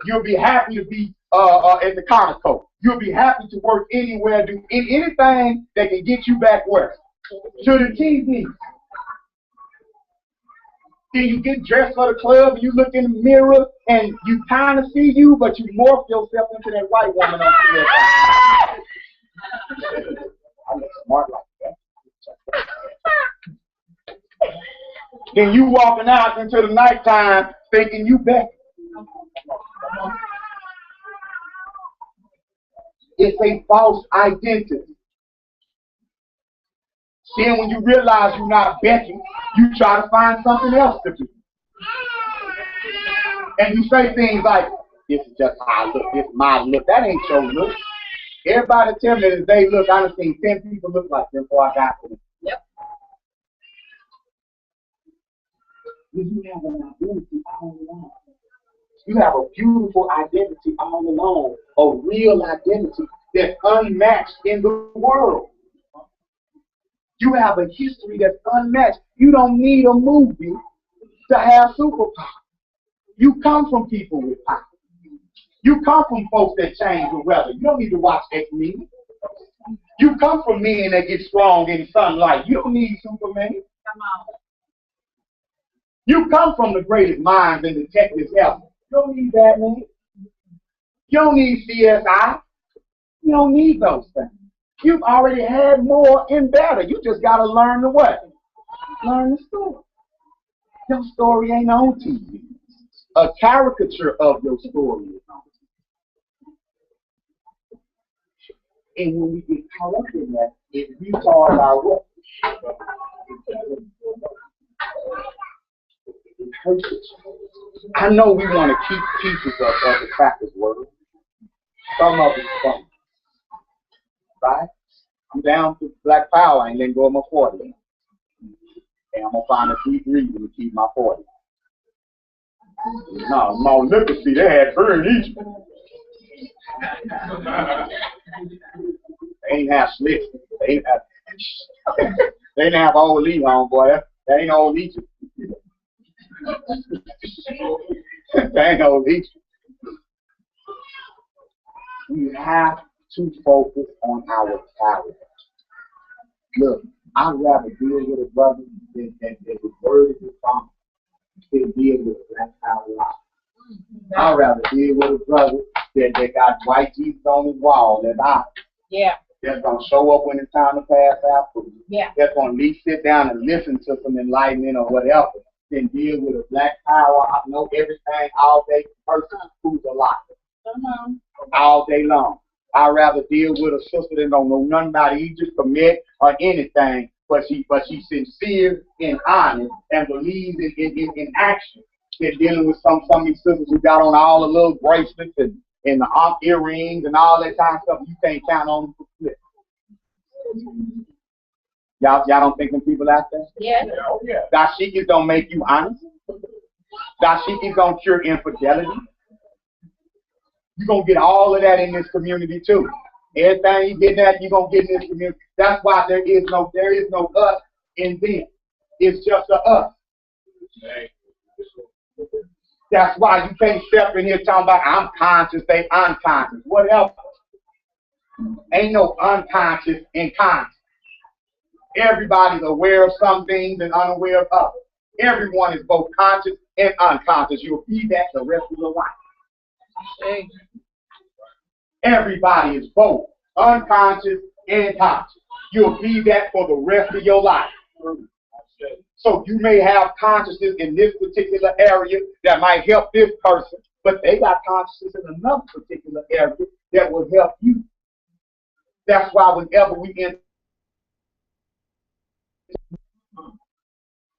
You'll be happy to be at the Conoco. You'll be happy to work anywhere, do anything that can get you back where? To the TV. Then you get dressed for the club, and you look in the mirror, and you kind of see you, but you morph yourself into that white woman on CSI. I look smart like that. Then you walking out into the nighttime thinking you better. It's a false identity. Then when you realize you're not Becky, you try to find something else to do. And you say things like, this is just how I look, this is my look. That ain't your look. Everybody tell me that they look, I done seen 10 people look like them before I got to them. Yep. You have an identity all along. You have a beautiful identity all along, a real identity that's unmatched in the world. You have a history that's unmatched. You don't need a movie to have superpower. You come from people with power. You come from folks that change the weather. You don't need to watch X-Men. You come from men that get strong in sunlight. You don't need Superman. Come on. You come from the greatest minds and detectives ever. You don't need Batman. You don't need CSI. You don't need those things. You've already had more and better. You just got to learn the what? Learn the story. Your story ain't on TV. A caricature of your story is on TV. And when we get caught up in that, it retards our what? It hurts us. I know we want to keep pieces of the crackers world. Some of it's fun. Right? I'm down to Black Power and then go my 40. And I'm going to find a deep reason to keep my 40. No, look at see, they had burn each. They ain't have slits. They ain't have old Lee on, boy. That ain't old Egypt. That ain't old Egypt. We have to focus on our talent. Look, I'd rather deal with a brother than the word of his father. than deal with a black power lie. I'd rather deal with a brother that got white Jesus on his wall than I. Yeah. That's going to show up when it's time to pass out food. Yeah. That's going to at least sit down and listen to some enlightenment or whatever than deal with a black power, I know everything all day person who's a liar. All day long. I'd rather deal with a sister that don't know nothing about Egypt, commit, or anything, but she's sincere and honest and believes in action. Than dealing with some of these sisters who got on all the little bracelets and the earrings and all that kind of stuff. You can't count on them for flip. Y'all don't think them people out there? Yeah. Dashikis don't make you honest. Dashikis don't cure infidelity. You're going to get all of that in this community too. Everything you get that, you're going to get in this community. That's why there is no us in them. It's just a us. That's why you can't step in here talking about I'm conscious, they unconscious, whatever. Ain't no unconscious and conscious. Everybody's aware of some things and unaware of others. Everyone is both conscious and unconscious. You'll be that the rest of your life. Everybody is both unconscious and conscious. You'll be that for the rest of your life. So you may have consciousness in this particular area that might help this person, but they got consciousness in another particular area that will help you. That's why whenever we enter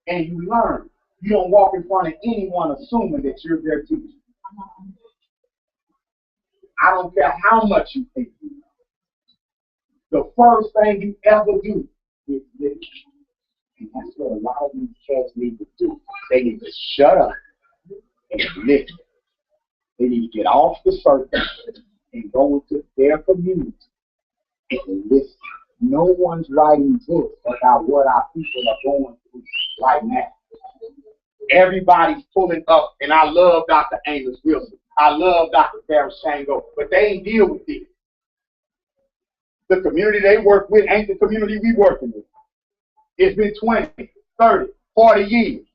and you learn, you don't walk in front of anyone assuming that you're their teacher. I don't care how much you think you know. The first thing you ever do is listen. And that's what a lot of these cats need to do. They need to shut up and listen. They need to get off the surface and go into their community and listen. No one's writing books about what our people are going through right now. Everybody's pulling up, and I love Dr. Amos Wilson. I love Dr. Barry Shango, but they ain't deal with this. The community they work with ain't the community we working with. It's been 20, 30, 40 years.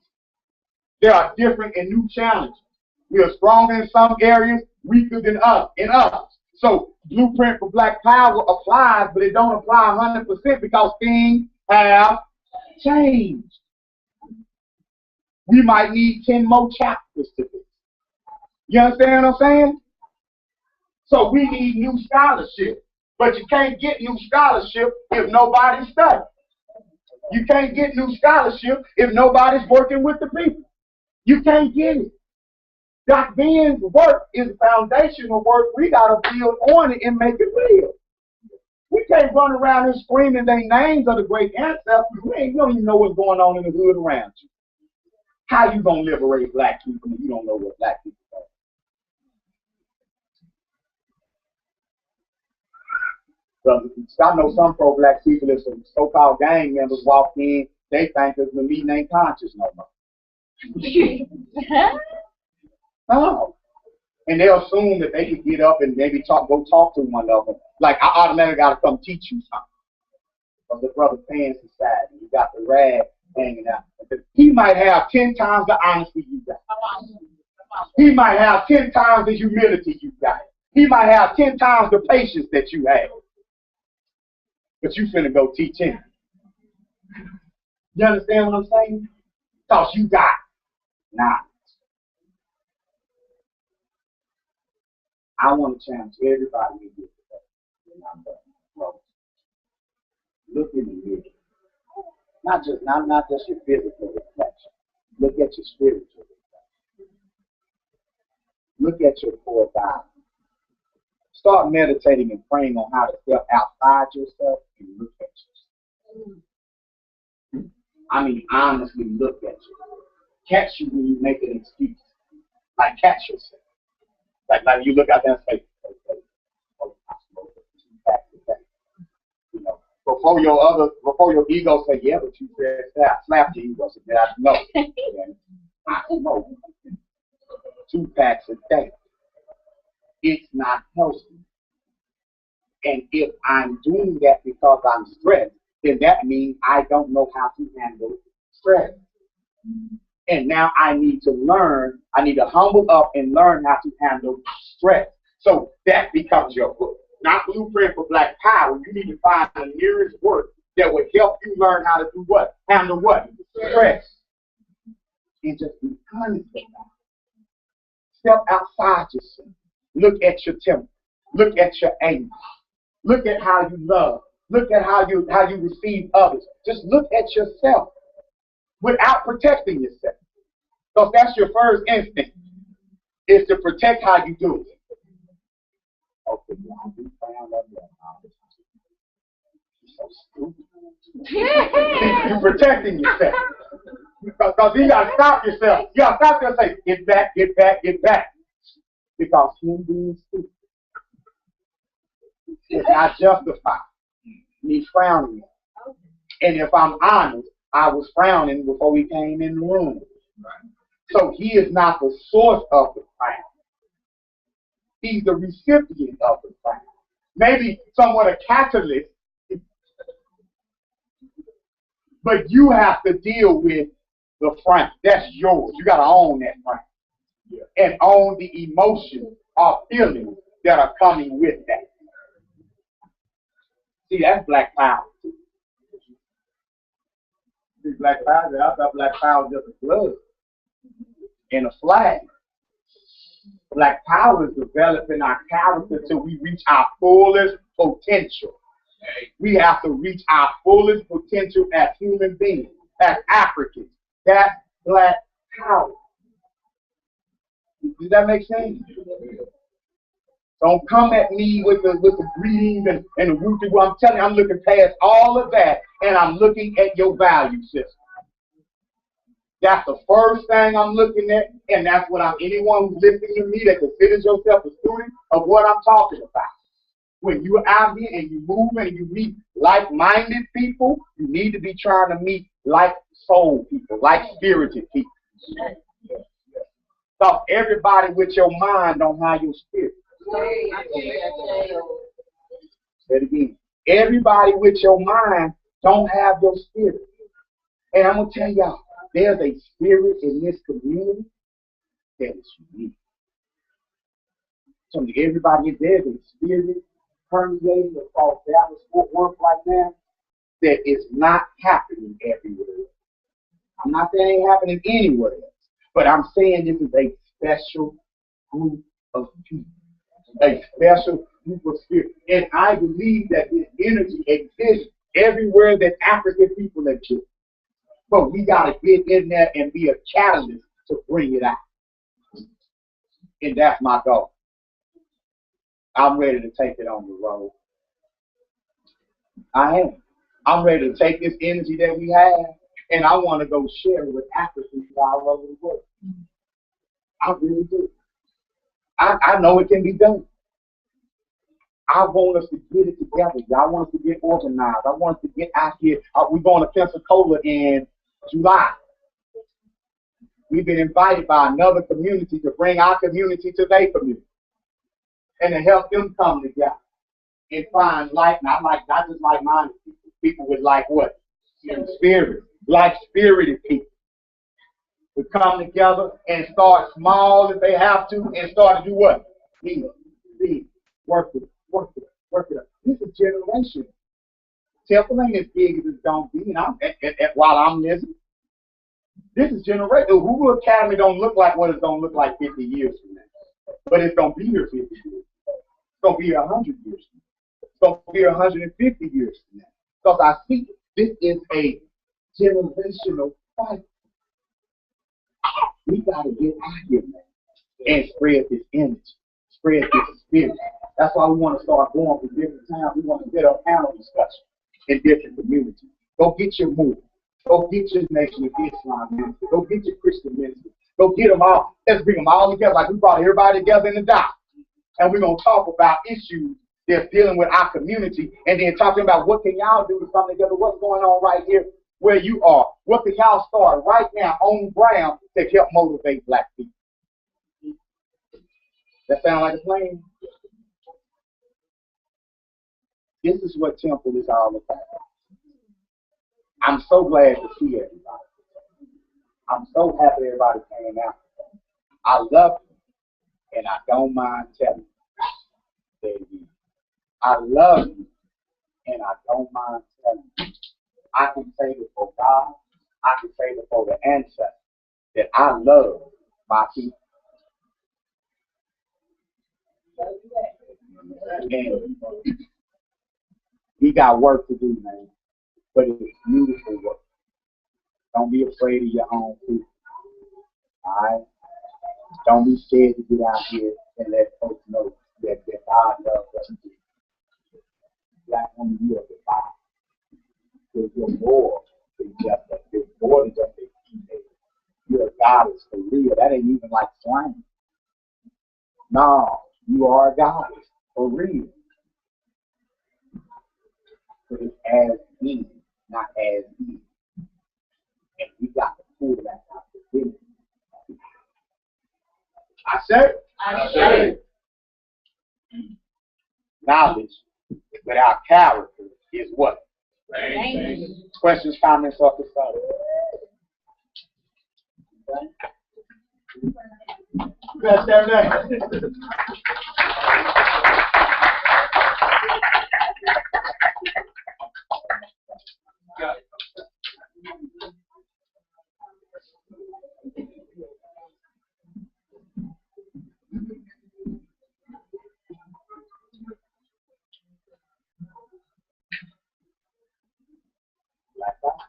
There are different and new challenges. We are stronger in some areas, weaker than us in others. So Blueprint for Black Power applies, but it don't apply 100% because things have changed. We might need 10 more chapters to this. You understand what I'm saying? So we need new scholarship. But you can't get new scholarship if nobody's studying. You can't get new scholarship if nobody's working with the people. You can't get it. Doc Ben's work is foundational work. We got to build on it and make it real. We can't run around and screaming their names of the great ancestors. You don't even know what's going on in the hood around you. How you going to liberate black people if you don't know what black people are? I know some pro-black people, if some so-called gang members walk in, they think that the meeting ain't conscious no more. No. And they'll assume that they can get up and maybe go talk to one of them. Like, I automatically got to come teach you something. From the brother pants society, you got the rag hanging out. He might have 10 times the honesty you got. He might have 10 times the humility you got. He might have 10 times the patience that you have. But you finna go teach him. You understand what I'm saying? Because you got knowledge. I want to challenge everybody in here today. Look in the mirror. Not just your physical reflection. Look at your spiritual reflection. Look at your core value. Start meditating and praying on how to step outside yourself and look at yourself. I mean, honestly look at you. Catch you when you make an excuse. Like, catch yourself. Like you look out there and say, oh, I smoke 2 packs a day. You know, before your ego say, yeah, but you said that. Slap your ego. Say, yeah, no. I smoke 2 packs a day. It's not healthy. And if I'm doing that because I'm stressed, then that means I don't know how to handle stress. And now I need to learn, I need to humble up and learn how to handle stress. So that becomes your book. Not Blueprint for Black Power. You need to find the nearest work that will help you learn how to do what? Handle what? Stress. And just be honest about it. Step outside yourself. Look at your temper. Look at your anger. Look at how you love. Look at how you receive others. Just look at yourself without protecting yourself. Because that's your first instinct, is to protect how you do it. Okay, yeah, I do found out that. You're so stupid. You're protecting yourself. Because you got to stop yourself. You got to stop yourself and say, get back, get back, get back. Because him being stupid is not justified. Me frowning. And if I'm honest, I was frowning before we came in the room. So he is not the source of the frown. He's the recipient of the frown. Maybe somewhat a catalyst, but you have to deal with the frown. That's yours. You got to own that frown. And own the emotions or feelings that are coming with that. See, that's Black Power. See, Black Power, I thought Black Power was just a glove and a flag. Black Power is developing our character till we reach our fullest potential. We have to reach our fullest potential as human beings, as Africans. That's Black Power. Does that make sense? Don't come at me with the greetings and the root. I'm telling you, I'm looking past all of that, and I'm looking at your value system. That's the first thing I'm looking at, and that's what anyone who's listening to me that considers yourself a student of what I'm talking about. When you're out here and you move and you meet like-minded people, you need to be trying to meet like-soul people, like-spirited people. So everybody with your mind don't have your spirit. Say it again. Everybody with your mind don't have your spirit. And I'm going to tell y'all, there's a spirit in this community that is unique. So everybody, there's a spirit permeating across Dallas, Fort Worth right now that is not happening everywhere else. I'm not saying it ain't happening anywhere else, but I'm saying this is a special group of people, a special group of spirit. And I believe that this energy exists everywhere that African people exist. But we got to get in there and be a catalyst to bring it out. And that's my goal. I'm ready to take it on the road. I am. I'm ready to take this energy that we have, and I want to go share it with Africans all over the world. I really do. I know it can be done. I want us to get it together. I want us to get organized. I want us to get out here. We're going to Pensacola in July. We've been invited by another community to bring our community to their community and to help them come together and find not just like-minded people with like what? Spirit. Like-spirited people. To come together and start small if they have to and start to do what? Lead, work it up. This is generation. Temple ain't as big as it's going to be, and while I'm listening. This is generation. The Hulu Academy don't look like what it's going to look like 50 years from now. But it's going to be here 50 years. It's going to be here 100 years from now. It's going to be here 150 years from now. Because I see this is a generational fight. We got to get out here, man, and spread this energy, spread this spirit. That's why we want to start going to different towns. We want to set up panel discussion in different communities. Go get your movement. Go get your Nation of Islam ministry. Go get your Christian ministry. Go get them all. Let's bring them all together like we brought everybody together in the dock. And we're going to talk about issues that's dealing with our community and then talking about what can y'all do to come together, what's going on right here where you are. What can y'all start right now on ground to help motivate black people? That sound like a plan? This is what Temple is all about. I'm so glad to see everybody. I'm so happy everybody came out. I love you, and I don't mind telling you. Baby, I love you, and I don't mind telling you. I can say before God, I can say before the ancestors that I love my people. And we got work to do, man. But it's beautiful work. Don't be afraid of your own people. Alright? Don't be scared to get out here and let folks know that God loves us. Black woman, you are divine. You're more than just a female. You're a goddess for real. That ain't even like slang. No, you are a goddess for real. But it's as me, not as me. And we got to pull that out of the I said it. I said it. Knowledge without character is what? Questions, comments off the side. That's that.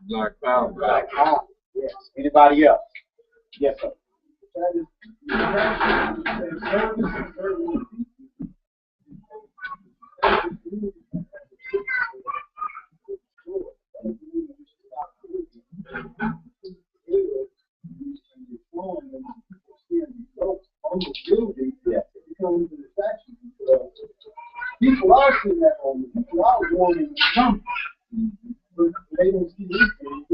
Black power. Black power. Yes. Anybody else? Yes, sir. People are seeing that on the people are wanting to come. But they don't see anything.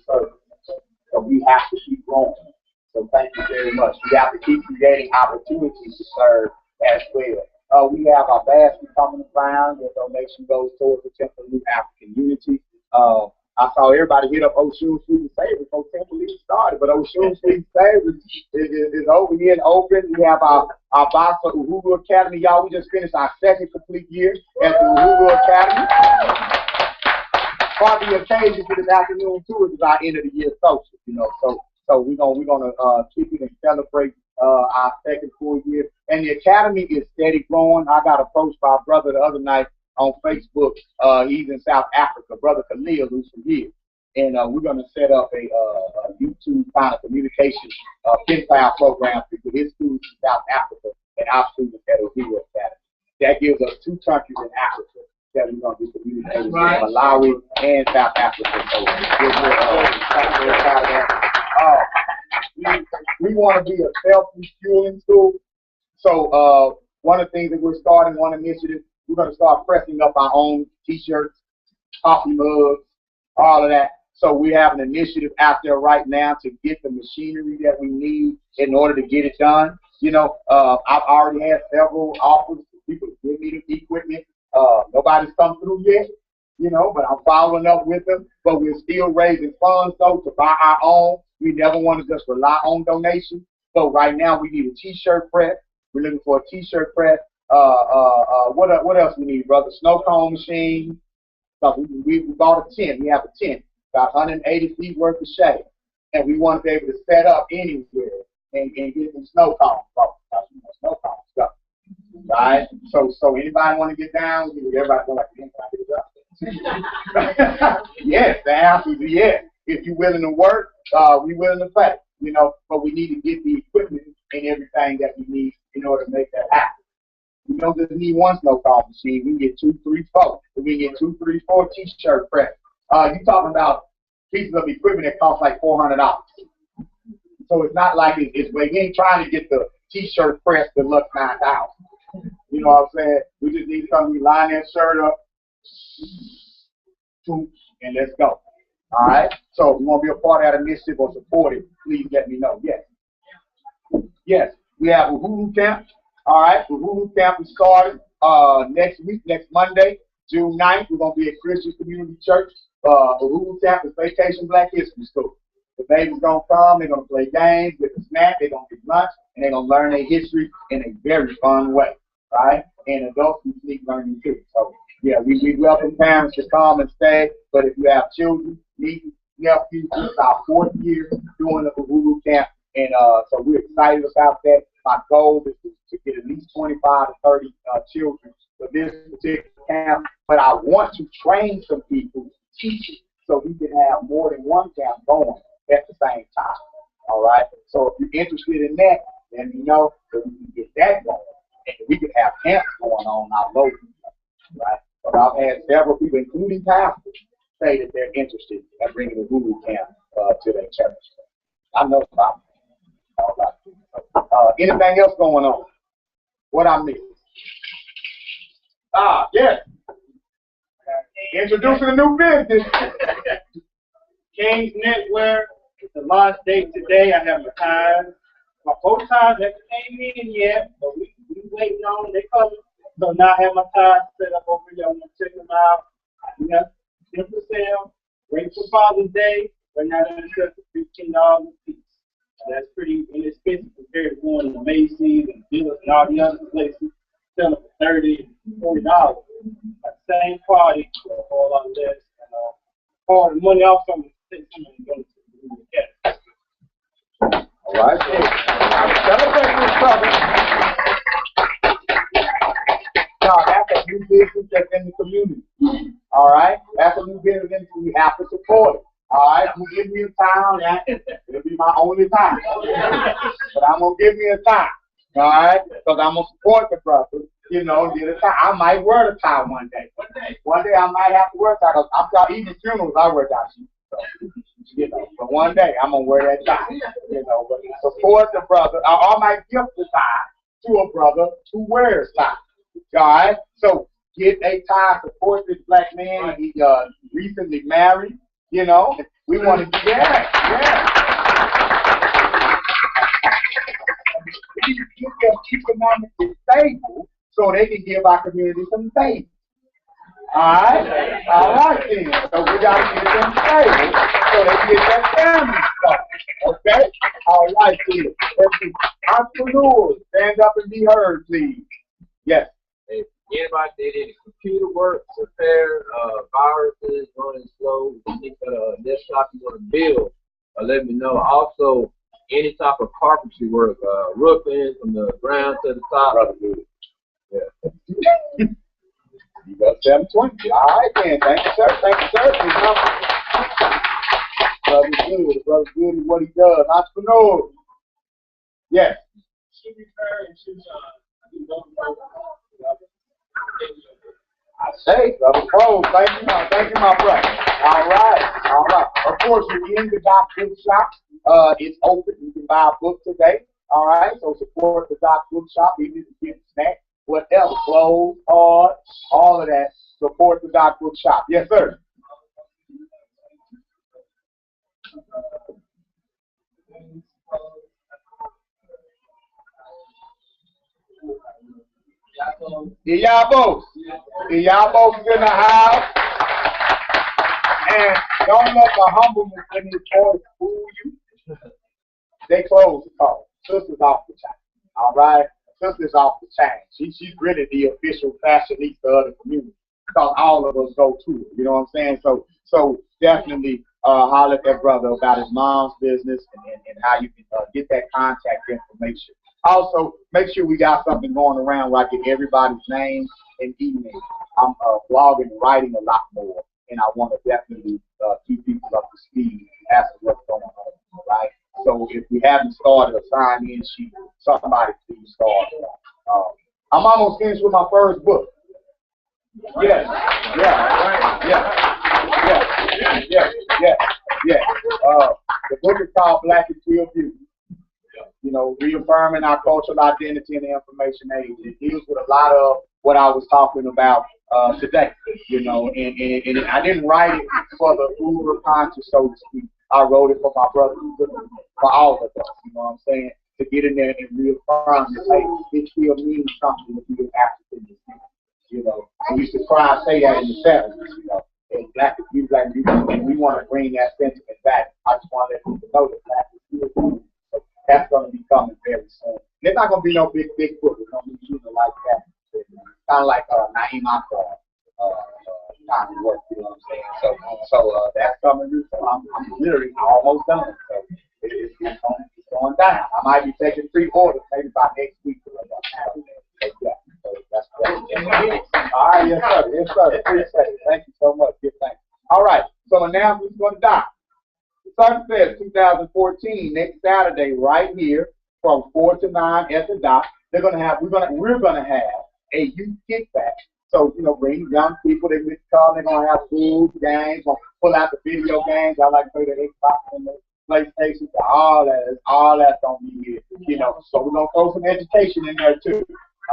So we have to keep growing. So thank you very much. We have to keep creating opportunities to serve as well. We have our basket coming around. The donation goes towards the Temple New African Unity. I saw everybody hit up Oshun Street and Savers before Temple even started, but Oshun Street Savers is over here and open. We have our box for Uhuru Academy. Y'all, we just finished our second complete year at the Uhuru Academy. Part of the occasion for this afternoon tour is our end of the year social, So we're gonna keep it and celebrate our second full year. And the academy is steady growing. I got approached by a brother the other night on Facebook. He's in South Africa, Brother Khalil, who's from here. And we're going to set up a YouTube kind of communication pen pal program with his students in South Africa and our students at Ohio Academy. That gives us 2 countries in Africa that we're going to be communicating with, Malawi and South Africa. So we want to be a self-refueling school. So one of the things that we're starting, one initiative, we're going to start pressing up our own T-shirts, coffee mugs, all of that. So we have an initiative out there right now to get the machinery that we need in order to get it done. I've already had several offers. People give me the equipment. Nobody's come through yet, but I'm following up with them. But we're still raising funds, though, to buy our own. We never want to just rely on donations. So right now we need a T-shirt press. We're looking for a T-shirt press. What else we need, brother? Snow cone machine. So we bought a tent. We have a tent, about 180 feet worth of shade, and we want to be able to set up anywhere and get some snow cones. Snow cone stuff, right? So anybody want to get down? Everybody go like, yes, the answer is yes. If you're willing to work, we willing to pay. But we need to get the equipment and everything that we need in order to make that happen. We don't just need one snow cone machine. We can get 2, 3, 4. We can get 2, 3, 4 T-shirt press. You're talking about pieces of equipment that cost like $400. So it's not like we ain't trying to get the T-shirt press that looks 9,000. You know what I'm saying? We just need to come, we line that shirt up, and let's go. All right? So if you want to be a part of that initiative or support it, please let me know. Yes. Yes. We have a Uhuru camp. All right, the Uhuru camp is starting next week, next Monday, June 9th, we're going to be at Christian Community Church, Uhuru Campus Vacation Black History School. The babies going to come, they're going to play games, get a snack, they're going to get lunch, and they're going to learn their history in a very fun way, right? And adults who need learning too. So, yeah, we welcome parents to come and stay, but if you have children, nieces, nephews, this is our 4th year doing the Uhuru Camp, and so we're excited about that. My goal is to get at least 25 to 30 children for this particular camp, but I want to train some people to teach it so we can have more than one camp going at the same time. All right? So if you're interested in that, then you know that we can get that going. And we can have camps going on our local, right? But I've had several people, including pastors, say that they're interested in bringing the Guru camp to their church. I know about it. All right. Anything else going on? What I missed? Yes. Introducing a new business. King's Knitwear. It's the launch date today. I have my ties. My bow ties haven't came in yet, but we waiting on them. They coming. So now I have my ties set up over here. I'm gonna check them out. We have simple sale. Great for Father's Day. Right now they're selling for $15 a piece. That's pretty inexpensive compared to going to Macy's and Dillard's and all the other places selling for $30 and $40. At the same party for a whole lot less. And all the money off from the going to the cash. All right. Celebrate this, brother. No, that's a new business that's in the community. All right? That's a new business we have to support it. All right? I'm going to give me a time. It'll be my only time. But I'm going to give me a time. All right? Because I'm going to support the brother. You know, get a tie. I might wear the tie one day. One day I might have to wear a tie. Because I'm sorry, even funerals, I wear ties. So, you know, but one day I'm going to wear that tie. You know, but support the brother. I might gift the tie to a brother who wears tie. All right? So get a tie, support this black man. He recently married. You know, we want to, yeah. We need to keep them economically stable so they can give our community some savings. All right, then. So we got to get them stable so they can get that family started. Okay? All right, then. Let's see. Entrepreneurs, stand up and be heard, please. Yes. If anybody did any computer work, repair, viruses, running slow, any kind of desktop you want to build, let me know. Also, any type of carpentry work, roofing from the ground to the top. Brother good. Yeah. You got 720. All right, then. Thank you, sir. Thank you, sir. Brother good. Brother good is what he does. Entrepreneur. Yes. She returned to I say, brother Pro, thank you, my brother. All right. Of course, you're in the Doc Bookshop. It's open. You can buy a book today. All right. So support the Doc Bookshop, even if you get a snack, whatever, clothes, art, all of that. Support the Doc Bookshop. Yes, sir. Iyabos is in the house. And don't let the humbleness in his voice fool you. They close the call. Sister's off the chain. All right? Sister's off the chain. She's really the official fashionista of the community. Because all of us go to it. You know what I'm saying? So definitely holler at that brother about his mom's business and how you can get that contact information. Also, make sure we got something going around where I get everybody's name and email. I'm blogging and writing a lot more, and I want to definitely keep people up to speed as to what's going on, right? So if we haven't started a sign-in sheet, somebody please start. I'm almost finished with my first book. Yes. The book is called Black and Queer Beauty. You know, reaffirming our cultural identity in the information age. It deals with a lot of what I was talking about today. You know, and I didn't write it for the uber conscious, so to speak. I wrote it for my brothers and sisters, for all of us. You know what I'm saying? To get in there and reaffirm that, hey, it still means something to be an African. You know, We used to cry and say that in the 70s, you know. And black music, and we want to bring that sentiment back. I just want to let people know that black is still moving. So that's going to be coming very soon. There's not going to be no big book. There's going to be music like that. Kind of like Naeem Akbar kind of work, you know what I'm saying? So that's coming. So I'm literally almost done. So it's going down. I might be taking 3 orders maybe by next week. Yeah. So that's great. All right, yes, sir. Yes, sir. Appreciate it. Thank you so much. Good thanks. All right. So announcements going to die. Sun Fest 2014 next Saturday right here from 4 to 9 at the dock. We're gonna have a youth kickback. So you know, bring young people. They're gonna have food, games, pull out the video games. I like to play the Xbox and the PlayStation. All that's gonna be here. You know, so we're gonna throw some education in there too.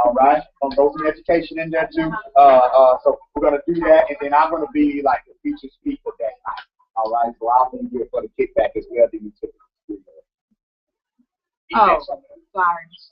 All right, gonna throw some education in there too. So we're gonna do that, and then I'm gonna be like the featured speaker that night. All right, so I'll be here for the kickback as well. Do you typically? Oh, sorry.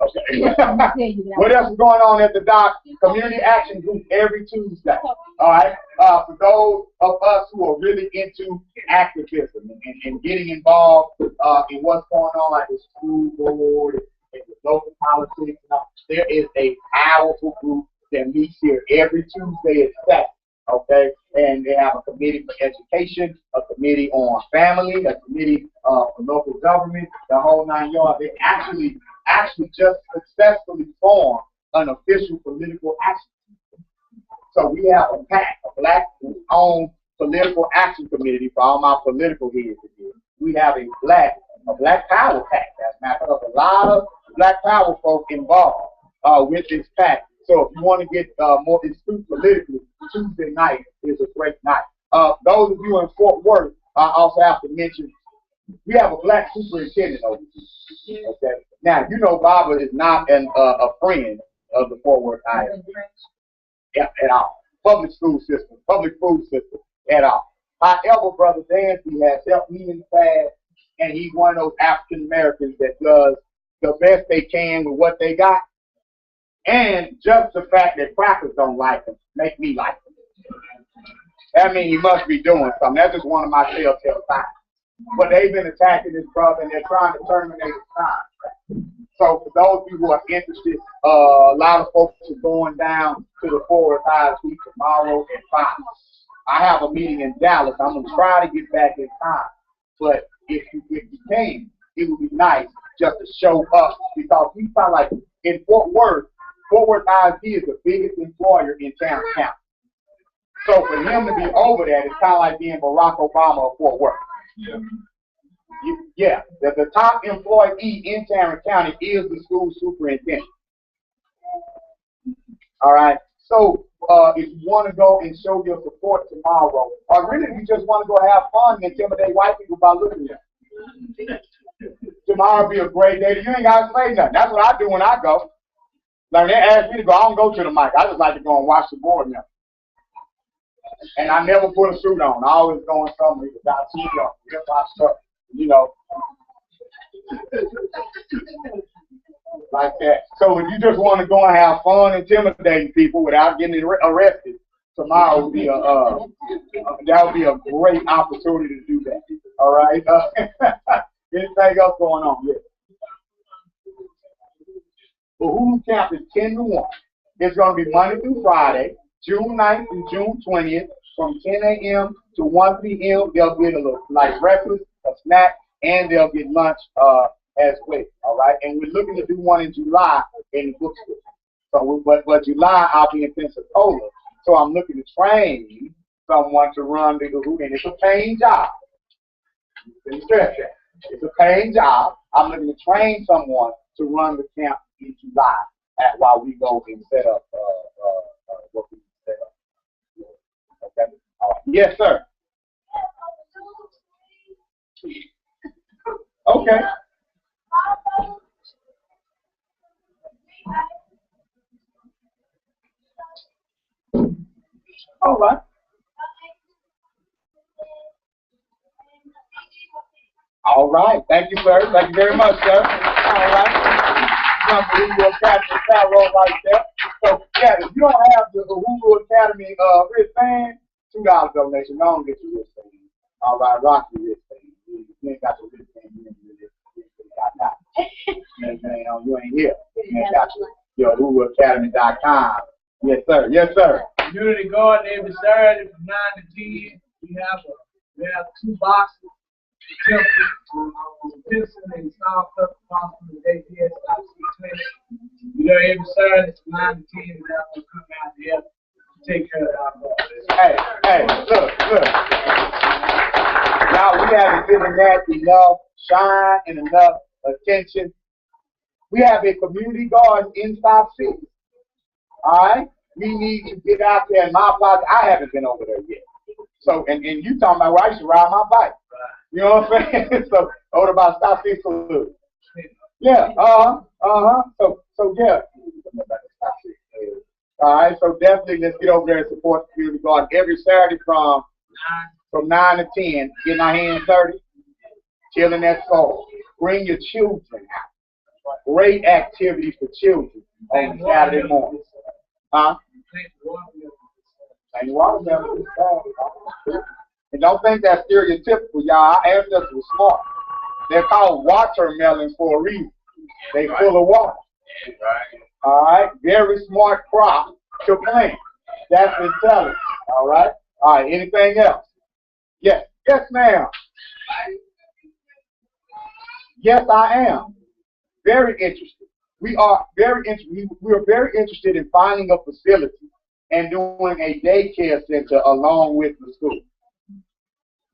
Okay. What else is going on at the dock? Community action group every Tuesday. All right. For those of us who are really into activism and getting involved in what's going on, like the school board and the local politics, there is a powerful group that meets here every Tuesday at 7. Okay, and they have a committee for education, a committee on family, a committee for local government, the whole 9 yards. They actually just successfully formed an official political action. So we have a PAC, a Black-owned political action committee for all my political heads here. We have a Black Power PAC. That's matter of a lot of Black Power folk involved with this PAC. So if you want to get more astute politically, Tuesday night is a great night. Those of you in Fort Worth, I also have to mention, we have a Black superintendent over here. Okay. Now, you know Barbara is not a friend of the Fort Worth area. Yeah, at all. Public school system, public food system, at all. However, Brother Dancy has helped me in the past, and he's one of those African Americans that does the best they can with what they got. And just the fact that crackers don't like him make me like him. That means he must be doing something. That's just one of my telltale signs. But they've been attacking this brother, and they're trying to terminate his contract. So for those of you who are interested, a lot of folks are going down to the Forward High Suite tomorrow at 5. I have a meeting in Dallas. I'm going to try to get back in time. But if you can, it would be nice just to show up, because we felt like in Fort Worth ISD is the biggest employer in Tarrant County. So for him to be over there, it's kind of like being Barack Obama of Fort Worth. Yeah, the top employee in Tarrant County is the school superintendent. All right. So if you want to go and show your support tomorrow, or really if you just want to go have fun and intimidate white people by looking at them, tomorrow will be a great day. You ain't got to say nothing. That's what I do when I go. Like they ask me to go, I don't go to the mic. I just like to go and watch the board now. And I never put a suit on. I always go in something without suit on. Hip hop stuff, you know. Like that. So if you just want to go and have fun intimidating people without getting arrested, tomorrow will be that would be a great opportunity to do that. All right. Anything else going on? Yes. The Hulu Camp is 10 to 1. It's going to be Monday through Friday, June 9th and June 20th, from 10 a.m. to 1 p.m. They'll get a little like breakfast, a snack, and they'll get lunch as well. All right, and we're looking to do one in July in the bookstore. So, but July I'll be in Pensacola, so I'm looking to train someone to run the Hulu, and it's a paying job. It's a paying job. I'm looking to train someone to run the camp in July while we go and set up what we set up. Okay. All right. Yes, sir. Okay. All right. All right. Thank you, sir. Thank you very much, sir. All right. from the Hulu Academy Tarot right there. So, yeah, if you don't have the Hulu Academy wristband, $2 donation. No, don't get your wristband. All right, rock your wristband. You ain't got your wristband. You ain't really got that. You ain't here. You ain't got your HuluAcademy.com. Yes, sir. Yes, sir. Community garden every Saturday from 9 to 10. We have 2 boxes. Pencil and soft pepper pasta and APS you know, every Saturday from 9 to 10, and we'll come out here to take care of our boys. Hey, look. Now we haven't given that enough shine and enough attention. We have a community garden in South City. All right? We need to get out there. In my place, I haven't been over there yet. So, and you talking about where I used to ride my bike. You know what I'm saying? So, over about South City Salute. Yeah, So, yeah. All right, so definitely let's get over there and support the community garden every Saturday from 9 to 10. Getting our hands dirty, chilling that soul. Bring your children out. Great activities for children on Saturday morning. Huh? And watermelon. And don't think that's stereotypical, y'all. Our ancestors were smart. They're called watermelons for a reason. They full of water. All right? Very smart crop to plant. That's intelligence. All right? All right, anything else? Yes. Yes, ma'am. Yes, I am. Very interested. We are very interested. We are very interested in finding a facility and doing a daycare center along with the school.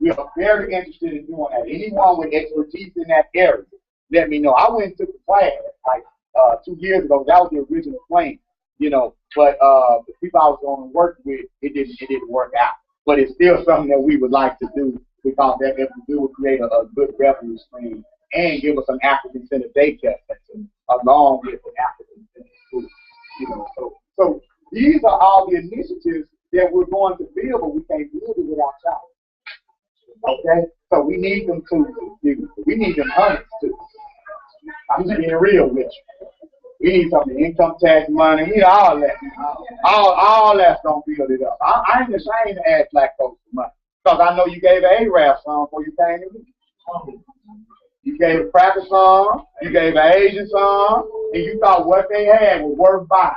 We are very interested in doing that. Anyone with expertise in that area, let me know. I went and took a class like 2 years ago. That was the original plan, you know. But the people I was going to work with, it didn't work out. But it's still something that we would like to do because that if we do, would create a good revenue stream and give us an African Center daycare center along with an African Center school. You know, so these are all the initiatives that we're going to build, but we can't build it without y'all. Okay? So we need them too. We need them hundreds too. I'm just being real with you. We need some income tax money. We need all that. All that's going to build it up. I ain't ashamed to ask black folks for money. Because I know you gave an Arab song before you came to me. You gave a cracker song, you gave an Asian song, and you thought what they had was worth buying.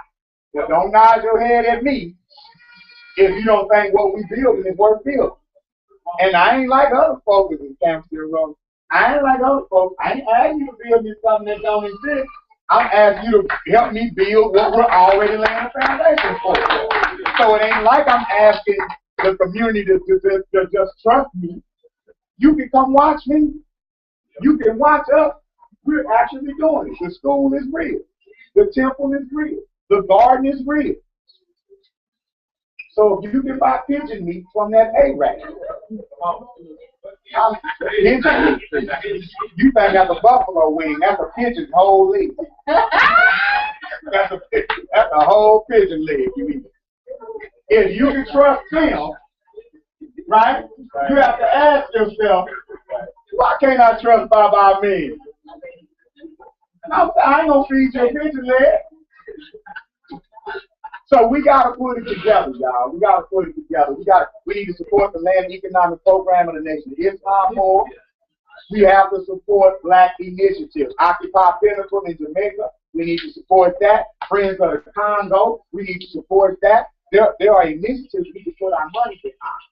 Well, don't nod your head at me if you don't think what we building is worth building. And I ain't like other folks in Campus Road. I ain't like other folks. I ain't asking you to build me something that don't exist. I'm asking you to help me build what we're already laying a foundation for. So it ain't like I'm asking the community to just trust me. You can come watch me. You can watch us. We're actually doing it. The school is real. The temple is real. The garden is real. So if you can buy pigeon meat from that Arab, pigeon meat, you think that's a buffalo wing. That's a pigeon's whole leg. That's a whole pigeon leg you eat. If you can trust them, right, you have to ask yourself, why can't I trust Baba Amin? I ain't gonna feed your pigeon leg. So we gotta put it together, y'all. We gotta put it together. We need to support the Land Economic Program of the Nation of Islam more. We have to support black initiatives. Occupy Pinnacle in Jamaica. We need to support that. Friends of the Congo. We need to support that. There are initiatives we can put our money behind,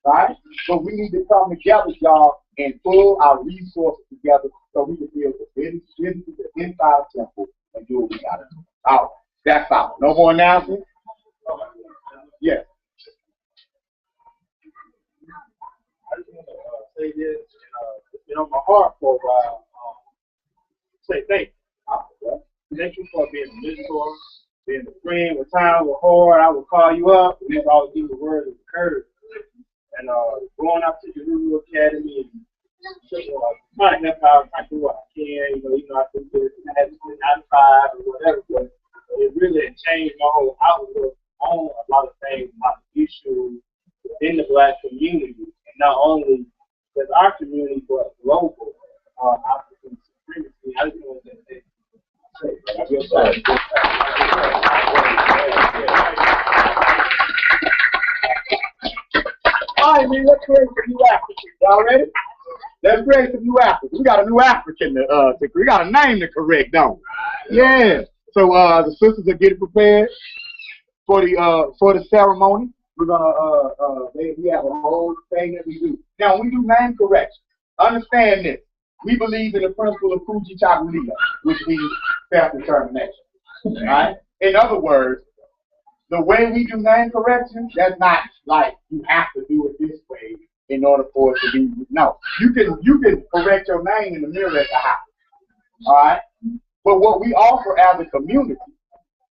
right? But we need to come together, y'all, and pull our resources together so we can build the businesses inside the temple and do what we gotta do. All right. That's all. No more announcements? Yes. I just want to say this. It's been on my heart for a while. Say thank you. Thank you for being a mentor, being a friend. When times were hard, I would call you up. We would always give you a word of encouragement. And going up to the Hulu Academy and trying to help out, I do what I can. I think I had to do 9 to 5 or whatever, but it really changed my whole outlook on a lot of things, a lot of issues within the black community, and not only with our community, but global African supremacy. I just want to say, All right, man, let's create some new Africans. Y'all ready? Let's create some new Africans. We got a new African we got a name to correct, don't we? Yeah. So the sisters are getting prepared for the ceremony. We're gonna we have a whole thing that we do. Now when we do name correction, understand this. We believe in the principle of Fuji Chakulia, which means self-determination. Right? In other words, the way we do name corrections, that's not like you have to do it this way in order for it to be. No, you can correct your name in the mirror at the house. All right. But what we offer as a community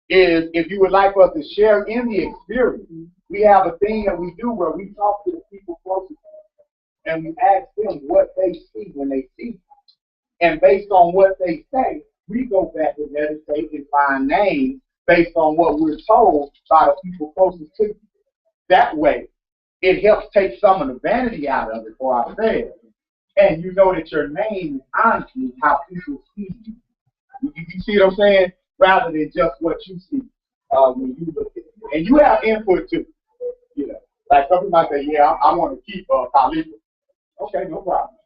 is, if you would like us to share in the experience, we have a thing that we do where we talk to the people closest to us, and we ask them what they see when they see. And based on what they say, we go back and meditate and find names based on what we're told by the people closest to you. That way, it helps take some of the vanity out of it for ourselves. And you know that your name is honestly how people see you. You see what I'm saying? Rather than just what you see when you look at it. And you have input too. You know, like some people might say, yeah, I want to keep Khalifa. Okay, no problem.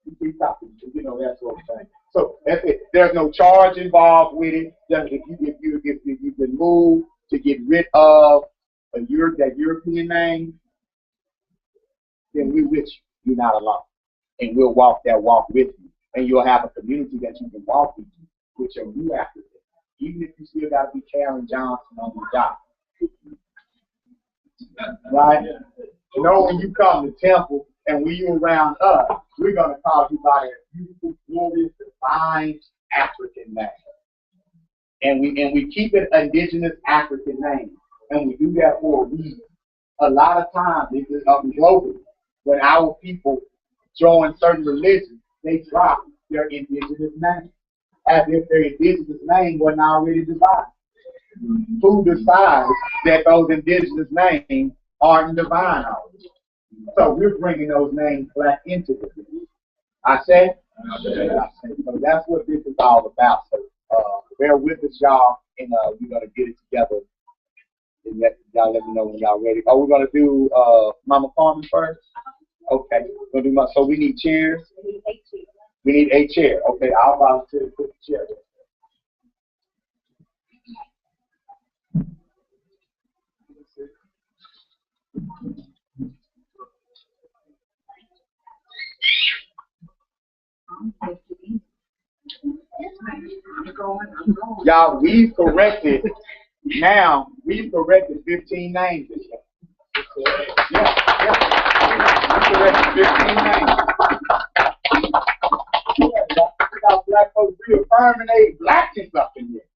You keep talking, you know, that sort of thing. So that's it. There's no charge involved with it. Just if you've been moved to get rid of that European name, then we're with you. You're not alone. And we'll walk that walk with you. And you'll have a community that you can walk into with your new African. Even if you still got to be Karen Johnson on the job. Right? You know, when you come to Temple and when you're around us, we're going to call you by a beautiful, glorious, divine African name. And we keep it indigenous African name. And we do that for a reason. A lot of times, globally, when our people join certain religions, they drop their indigenous name. As if their indigenous name wasn't already divine. Who decides that those indigenous names aren't divine already? So we're bringing those names back into the religion. I said? So that's what this is all about. So bear with us, y'all, and we're going to get it together. And y'all let me know when y'all ready. Oh, we're going to do Mama Carmen first? Okay. We're gonna do so we need chairs? We need 8 chairs. Okay, I'll volunteer to put the chair there. Y'all, we've corrected 15 names this year. Yeah. We corrected 15 names. Black folks reaffirming they blackness up in here.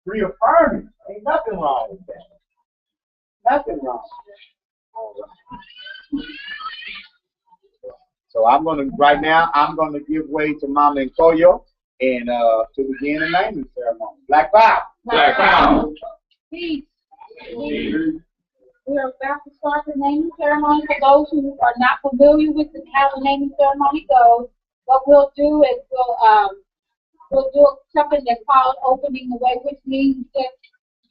Reaffirming. Ain't nothing wrong with that. Nothing wrong. So right now, I'm going to give way to Mama and Koyo and to begin the naming ceremony. Black Power. Black Power. Peace. We are about to start the naming ceremony. For those who are not familiar with how the naming ceremony goes, what we'll do is we'll do something that's called opening the way, which means just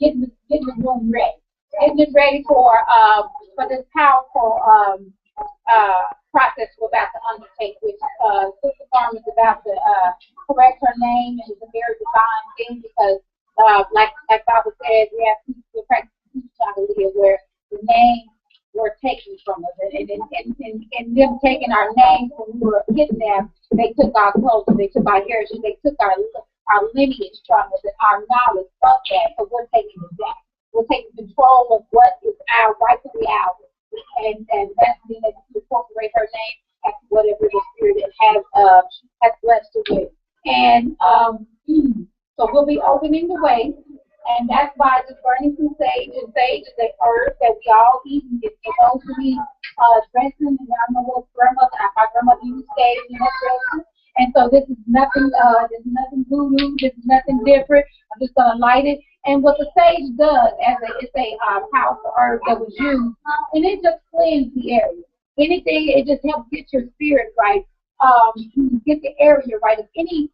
getting the room ready, getting it ready for this powerful process we're about to undertake, which Sister Farm is about to correct her name, and it's a very divine thing because, like Baba said, we have people practicing Hallelujah where the names were taken from us, and them taking our names when we were kidnapped, they took our clothes, they took our heritage, they took our lineage from us and our knowledge of that. So we're taking it back. We're taking control of what is our rightfully ours, and that's being able to incorporate her name as whatever the spirit has blessed her with. And so we'll be opening the way. And that's by just burning some sage. And sage is a herb that we all eat. And it's supposed to be dressing. And I know what my grandmother used sage in her dressing. And so this is nothing voodoo. This is nothing different. I'm just going to light it. And what the sage does, it's a powerful herb that was used, and it just cleans the area. Anything, it just helps get your spirit right, get the area right. If any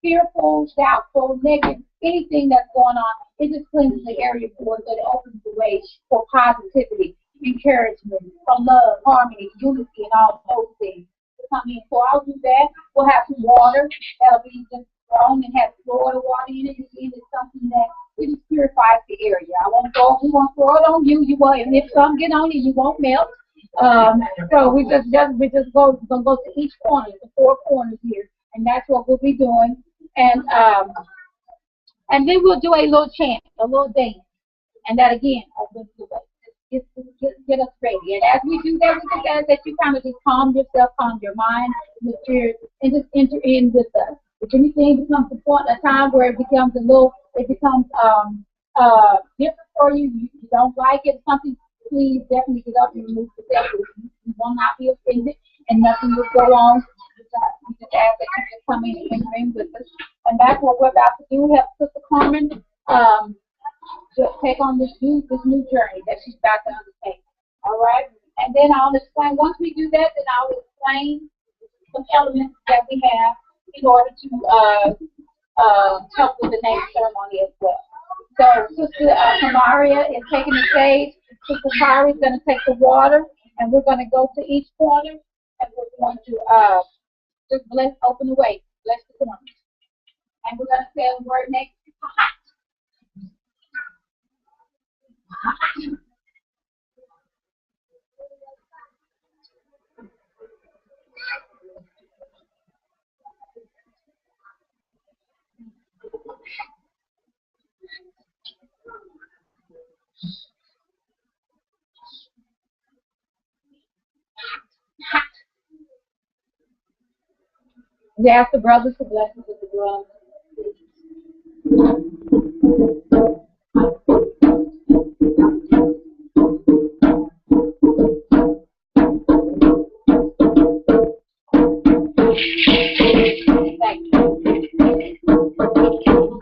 fearful, doubtful, negative, anything that's going on, it just cleanses the area for us, so it opens the way for positivity, encouragement, for love, harmony, unity, and all those things to come in. So I'll do that. We'll have some water that'll be just thrown and have Florida water in it. Again, it's something that it just purifies the area. We won't throw it on you. You won't, and if some get on you, you won't melt. So we just gonna go to each corner, the 4 corners here, and that's what we'll be doing. And then we'll do a little chant, a little dance, and that again opens the way. Get us ready. And as we do that, that you kind of just calm yourself, calm your mind, your spirit, and just enter in with us. If anything becomes a time where it becomes different for you, you don't like it, something, please definitely get up and remove yourself. You will not be offended, and nothing will go on. We just ask that you just come in and enter in with us. And that's what we're about to do. Help Sister Carmen just take on this new journey that she's about to undertake. All right? And then I'll explain, once we do that, then I'll explain some elements that we have in order to help with the name ceremony as well. So Sister Kamaria is taking the stage. Sister Kari is going to take the water, and we're going to go to each corner, and we're going to just open the way, bless the corners. And we're going to say the word next. We ask the brothers to bless us with the drums. Thank you.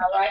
All right.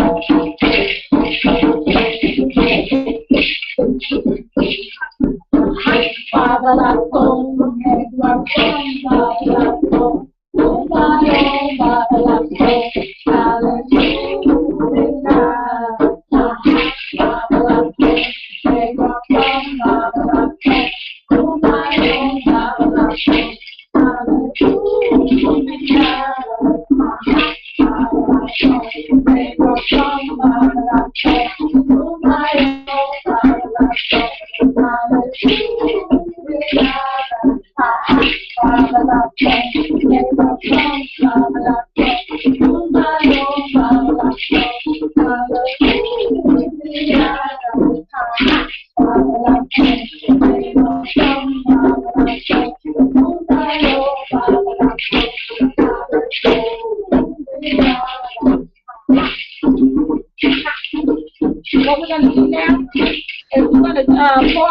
What we're going to do now is we're going to pour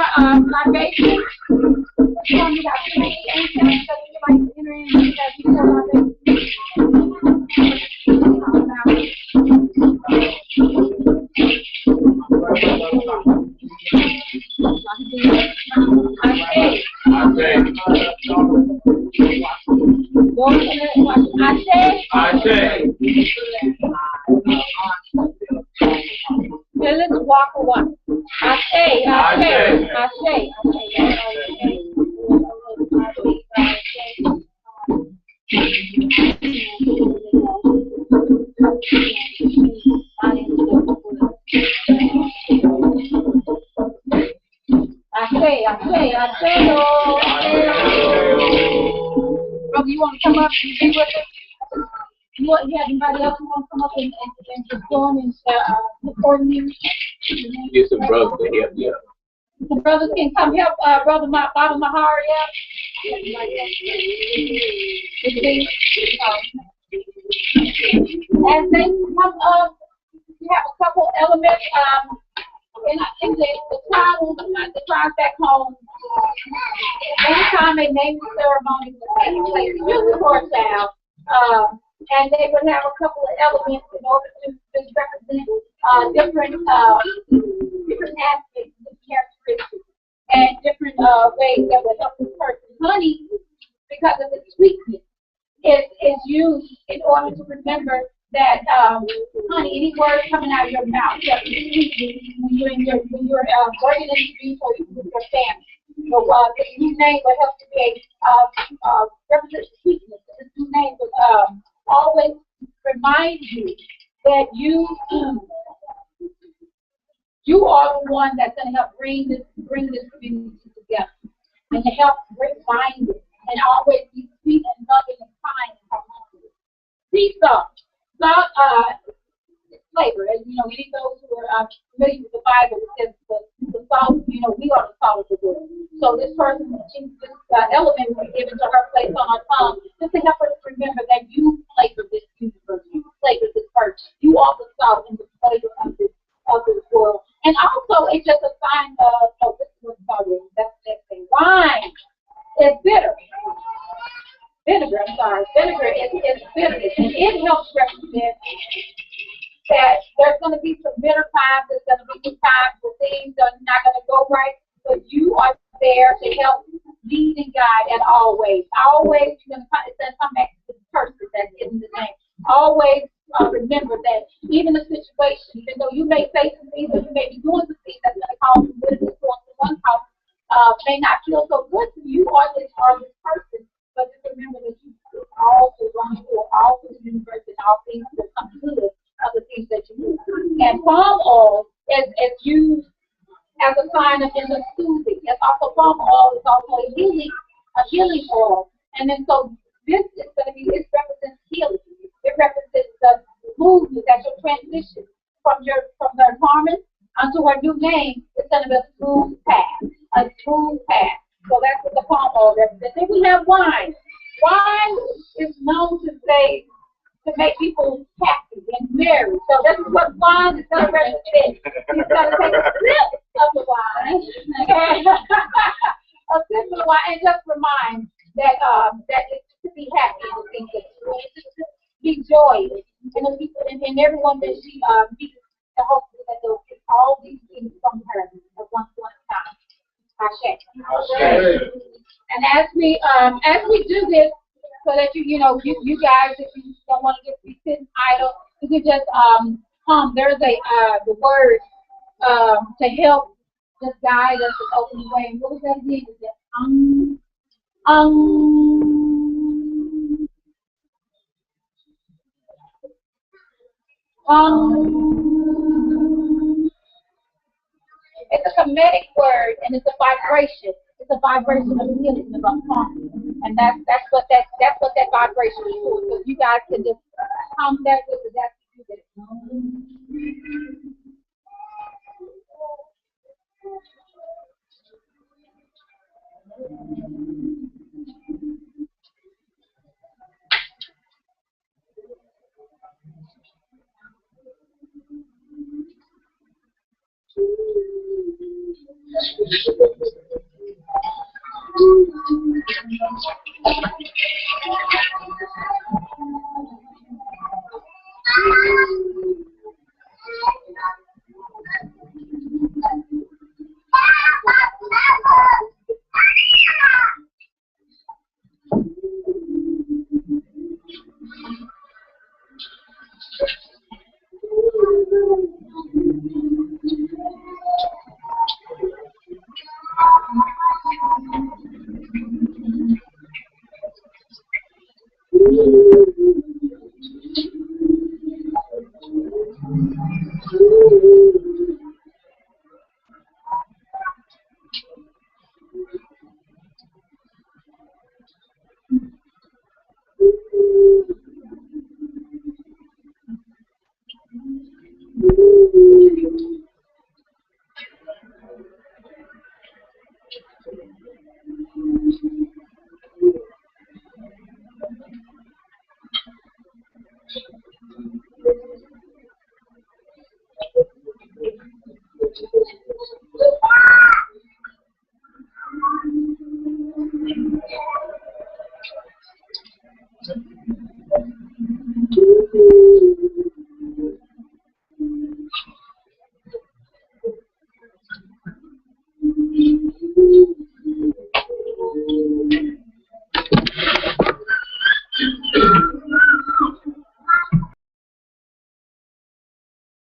libation. You got 3 incense, so you like to enter in that you pour libation. Let's walk a walk. I say. Brother, you want to come up and be with us? You have anybody else who want to come up and perform and support you? Get some brothers to help you. The brothers can come help Brother Baba Mahari out. As they come up, we have a couple elements. In the tribes back home, anytime they name the ceremony, they use for a child. And they would have a couple of elements in order to represent different aspects, different characteristics, and different ways that would help this person. Honey, because of its sweetness, is used in order to remember that, honey, any words coming out of your mouth, you have to speak when you're working in the street or with your family. So, the new name will help you create, represent sweetness. This new name will, always remind you that you are the one that's going to help bring this community together and to help remind it and always be sweet and loving and kind and harmonious. Sea salt. Salt, flavor. As you know, any of those who are familiar with the Bible, it says the salt, we are the salt of the world. So this person, this element was given to her, placed on her tongue, just to help her to remember that you flavor this universe, you flavor this earth, you are the salt and the flavor of this world. And also, it's just a sign of, this is what's sorry, that's the next thing. Wine is bitter. Vinegar is bitterness, and it helps represent that there's going to be some bitter times, there's going to be some times where things are not going to go right, but you are there to help lead and guide at always. Always, it's going to come back to the person that isn't the name. Always remember that even the situation, even though you may face some things, or you may be doing some things that's going to cause some bitterness to one house, may not feel so good to you or this person, but just remember that you all to run for all through the universe and all things will come good of the things that you do. And palm oil is used as a sign of inner soothing. It's also palm oil is also a healing oil. And then so this is going to be, it represents healing. It represents the movement that your transition from the environment unto her new name is going to be a smooth path. A smooth path. So that's what the palm oil represents. Then we have wine. Wine is known to make people happy and merry. So this is what wine is going to represent. He's going to take a sip of the wine, a sip of the wine, and just remind that it's to be happy and the things that you do. It's to be joyous. And the people and everyone that she meets, to hopefully that they'll get all these things from her at one point in time. Ashe. And as we do this, so that you guys, if you don't want to be sitting idle, you can just there's the word to help just guide us and open the way. And what was that again? Is that it's a Kemetic word, and it's a vibration. It's a vibration of healing of calm, and that's what that vibration is for. So you guys can just calm that with it. That's what you get.